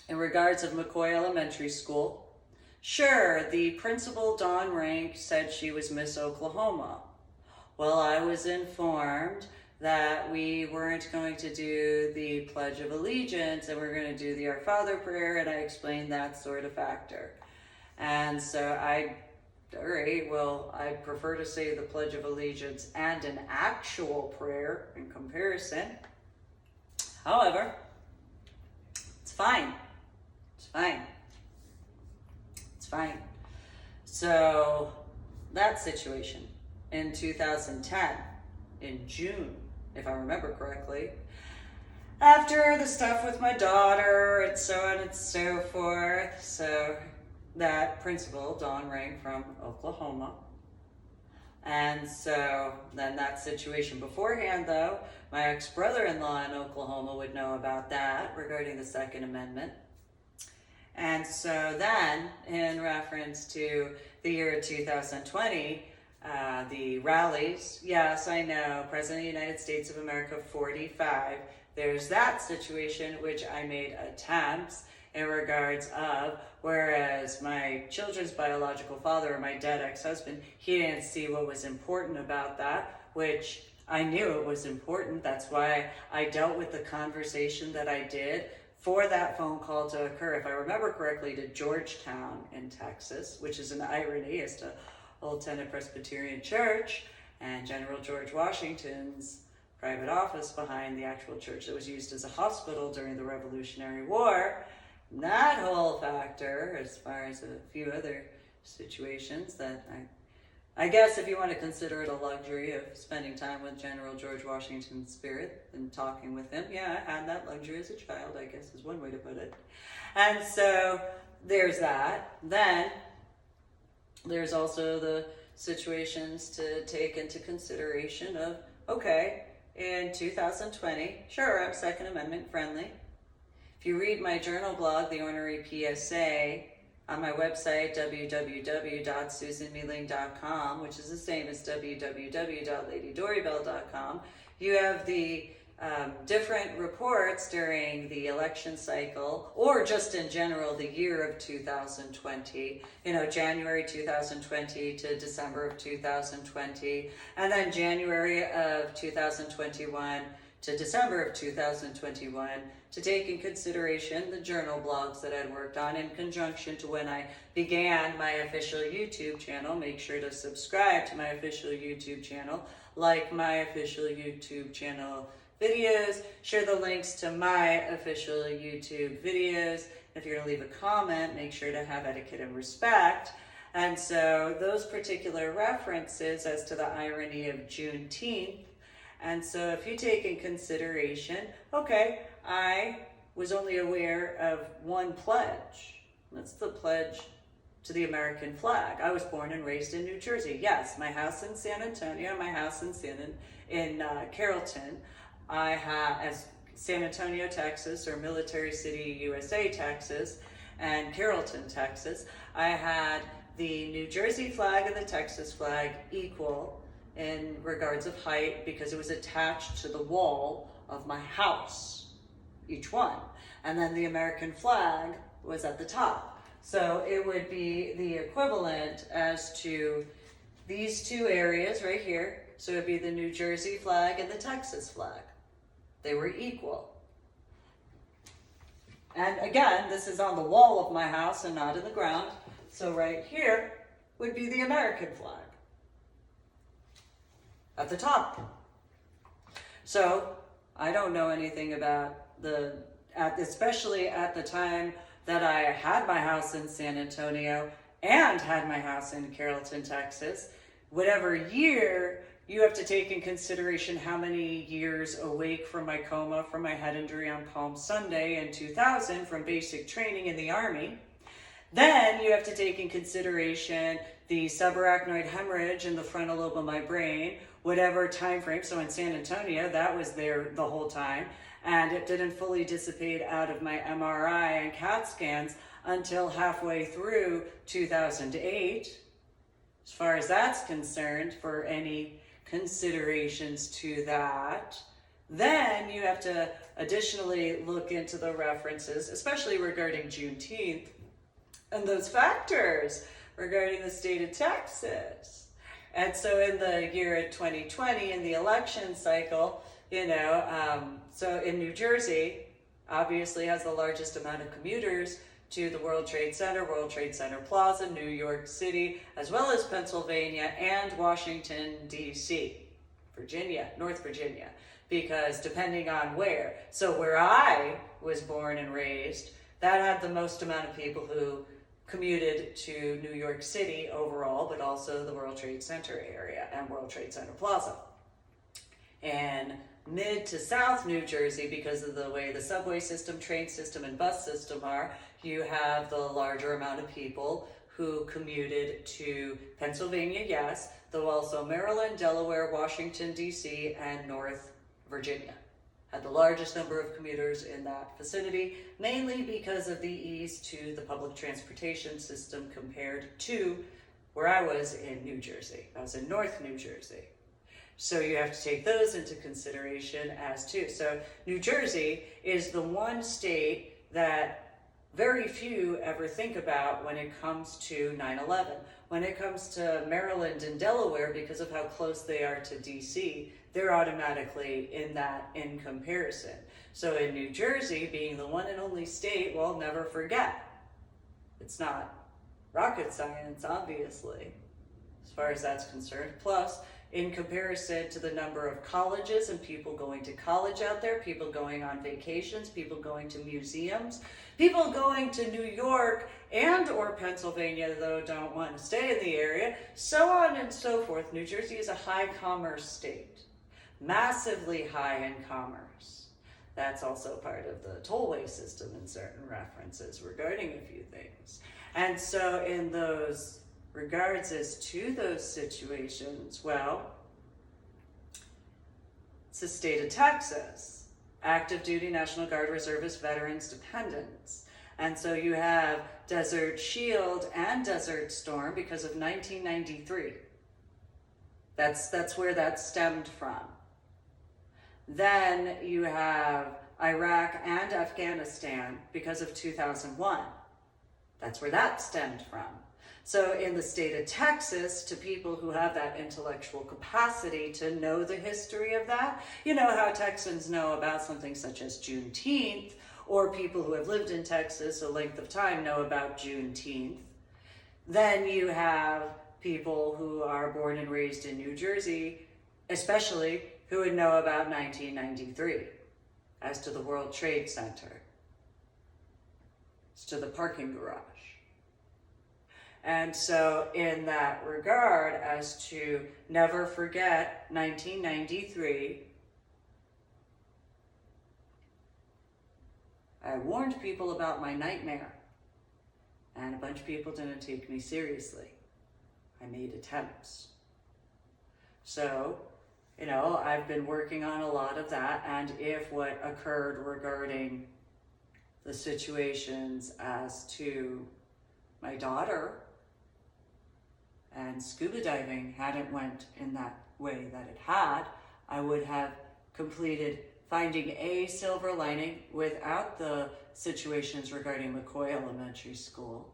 in regards of McCoy Elementary School, sure, the principal, Dawn Rank, said she was Miss Oklahoma. Well, I was informed that we weren't going to do the Pledge of Allegiance and we're going to do the Our Father prayer, and I explained that sort of factor. And so I'd prefer to say the Pledge of Allegiance and an actual prayer in comparison. However, it's fine. So that situation in 2010, in June, if I remember correctly, after the stuff with my daughter and so on and so forth, so that principal, Dawn Rank from Oklahoma, and so then that situation beforehand, though, my ex-brother-in-law in Oklahoma would know about that regarding the Second Amendment. And so then, in reference to the year 2020, the rallies, yes, I know, President of the United States of America, 45, there's that situation which I made attempts in regards of, whereas my children's biological father, or my dead ex-husband, he didn't see what was important about that, which I knew it was important. That's why I dealt with the conversation that I did for that phone call to occur, if I remember correctly, to Georgetown in Texas, which is an irony as to Old Tenet Presbyterian Church and General George Washington's private office behind the actual church that was used as a hospital during the Revolutionary War. That whole factor, as far as a few other situations that I guess if you want to consider it a luxury of spending time with General George Washington's spirit and talking with him. Yeah, I had that luxury as a child, I guess is one way to put it. And so there's that. Then there's also the situations to take into consideration of, okay, in 2020, sure, I'm Second Amendment friendly. If you read my journal blog, The Ornery PSA, on my website, www.susanmealing.com, which is the same as www.ladydorybell.com, you have the different reports during the election cycle, or just in general the year of 2020, January 2020 to December of 2020, and then January of 2021 to December of 2021, to take in consideration the journal blogs that I'd worked on in conjunction to when I began my official YouTube channel. Make sure to subscribe to my official YouTube channel, like my official YouTube channel videos, share the links to my official YouTube videos. If you're going to leave a comment, make sure to have etiquette and respect. And so those particular references as to the irony of Juneteenth. And so if you take in consideration, okay, I was only aware of one pledge. That's the pledge to the American flag. I was born and raised in New Jersey. Yes, my house in San Antonio, my house in Carrollton. I have, as San Antonio, Texas, or Military City, USA, Texas, and Carrollton, Texas, I had the New Jersey flag and the Texas flag equal in regards of height because it was attached to the wall of my house, each one. And then the American flag was at the top. So it would be the equivalent as to these two areas right here. So it would be the New Jersey flag and the Texas flag. They were equal. And again, this is on the wall of my house and not in the ground. So right here would be the American flag at the top. So I don't know anything about especially at the time that I had my house in San Antonio and had my house in Carrollton, Texas. Whatever year, you have to take in consideration how many years awake from my coma from my head injury on Palm Sunday in 2000 from basic training in the Army. Then you have to take in consideration the subarachnoid hemorrhage in the frontal lobe of my brain, whatever time frame. So in San Antonio, that was there the whole time, and it didn't fully dissipate out of my MRI and CAT scans until halfway through 2008. As far as that's concerned, for any considerations to that, then you have to additionally look into the references, especially regarding Juneteenth, and those factors regarding the state of Texas. And so in the year 2020, in the election cycle, so in New Jersey, obviously has the largest amount of commuters to the World Trade Center, World Trade Center Plaza, New York City, as well as Pennsylvania and Washington, D.C., Virginia, North Virginia, because depending on where. So where I was born and raised, that had the most amount of people who commuted to New York City overall, but also the World Trade Center area and World Trade Center Plaza. And mid to south New Jersey, because of the way the subway system, train system, and bus system are, you have the larger amount of people who commuted to Pennsylvania, yes, though also Maryland, Delaware, Washington, D.C., and North Virginia had the largest number of commuters in that vicinity, mainly because of the ease to the public transportation system compared to where I was in New Jersey. I was in North New Jersey. So you have to take those into consideration as too. So New Jersey is the one state that very few ever think about when it comes to 9/11. When it comes to Maryland and Delaware, because of how close they are to DC, they're automatically in comparison. So in New Jersey, being the one and only state, well, never forget. It's not rocket science, obviously, as far as that's concerned. Plus, in comparison to the number of colleges and people going to college out there, people going on vacations, people going to museums, people going to New York and or Pennsylvania, though don't want to stay in the area, so on and so forth. New Jersey is a high commerce state, massively high in commerce. That's also part of the tollway system in certain references regarding a few things. And so in those regards as to those situations, well, it's the state of Texas, active duty National Guard reservist veterans dependents. And so you have Desert Shield and Desert Storm because of 1993. That's where that stemmed from. Then you have Iraq and Afghanistan because of 2001. That's where that stemmed from. So in the state of Texas, to people who have that intellectual capacity to know the history of that, you know how Texans know about something such as Juneteenth, or people who have lived in Texas a length of time know about Juneteenth. Then you have people who are born and raised in New Jersey, especially, who would know about 1993 as to the World Trade Center, as to the parking garage. And so in that regard, as to never forget 1993, I warned people about my nightmare, and a bunch of people didn't take me seriously. I made attempts. So, you know, I've been working on a lot of that, and if what occurred regarding the situations as to my daughter and scuba diving hadn't went in that way that it had, I would have completed finding a silver lining without the situations regarding McCoy Elementary School.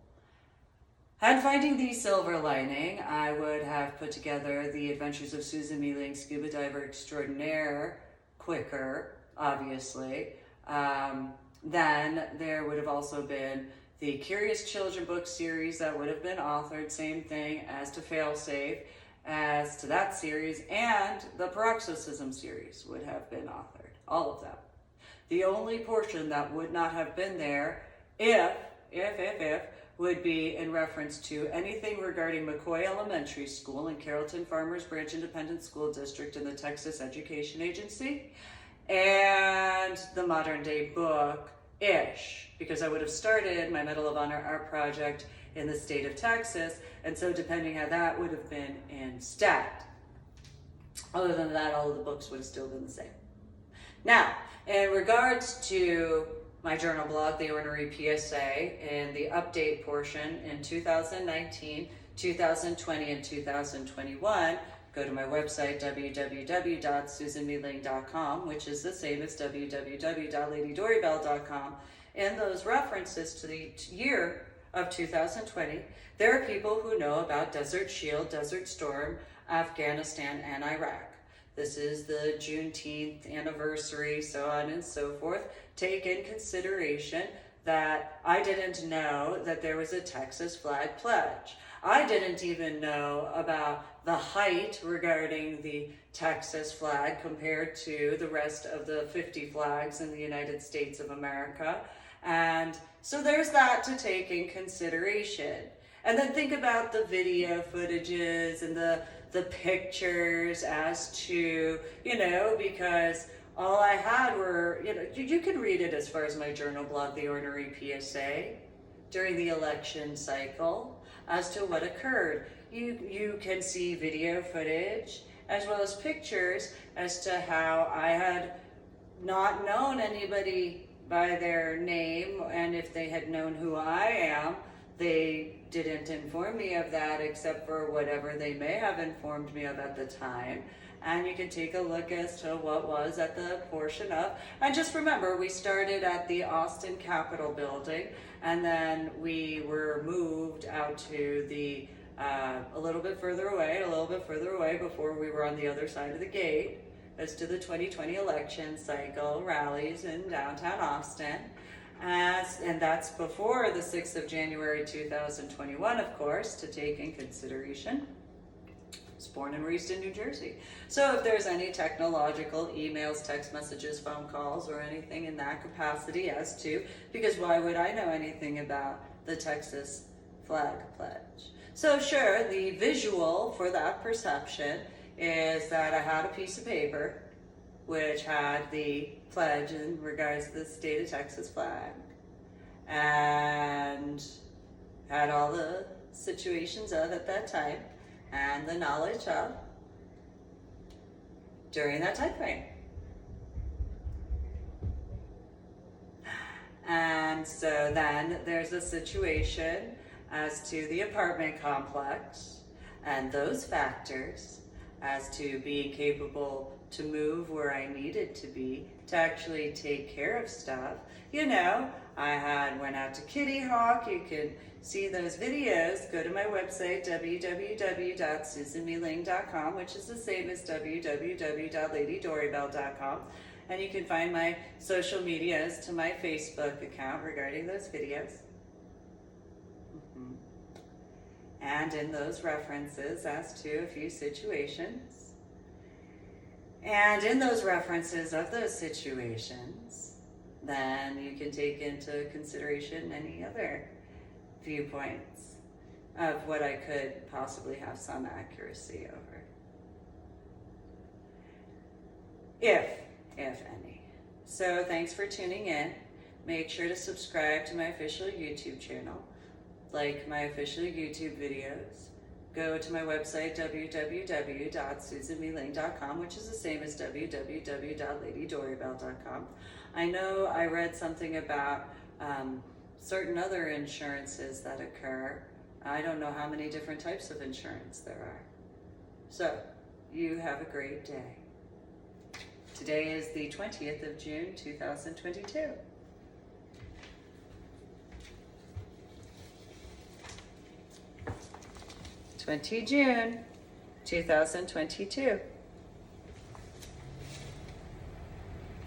And finding the silver lining, I would have put together the Adventures of Susan Mealing, Scuba Diver Extraordinaire, quicker, obviously. Then there would have also been the Curious Children book series that would have been authored, same thing as to Failsafe, as to that series, and the Paroxysm series would have been authored, all of them. The only portion that would not have been there, if, would be in reference to anything regarding McCoy Elementary School and Carrollton Farmers Branch Independent School District and the Texas Education Agency, and the modern day book-ish, because I would have started my Medal of Honor art project in the state of Texas, and so depending how that would have been instead. Other than that, all of the books would have still been the same. Now, in regards to my journal blog, The Ornery PSA, in the update portion in 2019, 2020, and 2021, go to my website, www.susanmealing.com, which is the same as www.ladydorybell.com. In those references to the year of 2020, there are people who know about Desert Shield, Desert Storm, Afghanistan, and Iraq. This is the Juneteenth anniversary, so on and so forth. Take in consideration that I didn't know that there was a Texas flag pledge. I didn't even know about the height regarding the Texas flag compared to the rest of the 50 flags in the United States of America. And so there's that to take in consideration. And then think about the video footages and the pictures as to, you know, because all I had were, you know, you could read it as far as my journal blog, The Ornery PSA, during the election cycle as to what occurred. You can see video footage as well as pictures as to how I had not known anybody by their name, and if they had known who I am, they didn't inform me of that except for whatever they may have informed me of at the time. And you can take a look as to what was at the portion of, and just remember, we started at the Austin Capitol building, and then we were moved out to the a little bit further away before we were on the other side of the gate as to the 2020 election cycle rallies in downtown Austin. And that's before the 6th of January 2021, of course, to take in consideration. I was born and raised in New Jersey. So if there's any technological emails, text messages, phone calls, or anything in that capacity as to, because why would I know anything about the Texas flag pledge? So sure, the visual for that perception is that I had a piece of paper which had the pledge in regards to the state of Texas flag, and had all the situations of at that time and the knowledge of during that time frame. And so then there's a situation as to the apartment complex and those factors as to being capable to move where I needed to be, to actually take care of stuff. You know, went out to Kitty Hawk. You can see those videos. Go to my website, www.susanmeeling.com, which is the same as www.ladydoribell.com. And you can find my social medias to my Facebook account regarding those videos. And in those references as to a few situations. And in those references of those situations, then you can take into consideration any other viewpoints of what I could possibly have some accuracy over. If any. So thanks for tuning in. Make sure to subscribe to my official YouTube channel. Like my official YouTube videos. Go to my website, www.susanmeeling.com, which is the same as www.ladydoribell.com. I know I read something about certain other insurances that occur. I don't know how many different types of insurance there are. So, you have a great day. Today is the 20th of June, 2022. 20 June, 2022.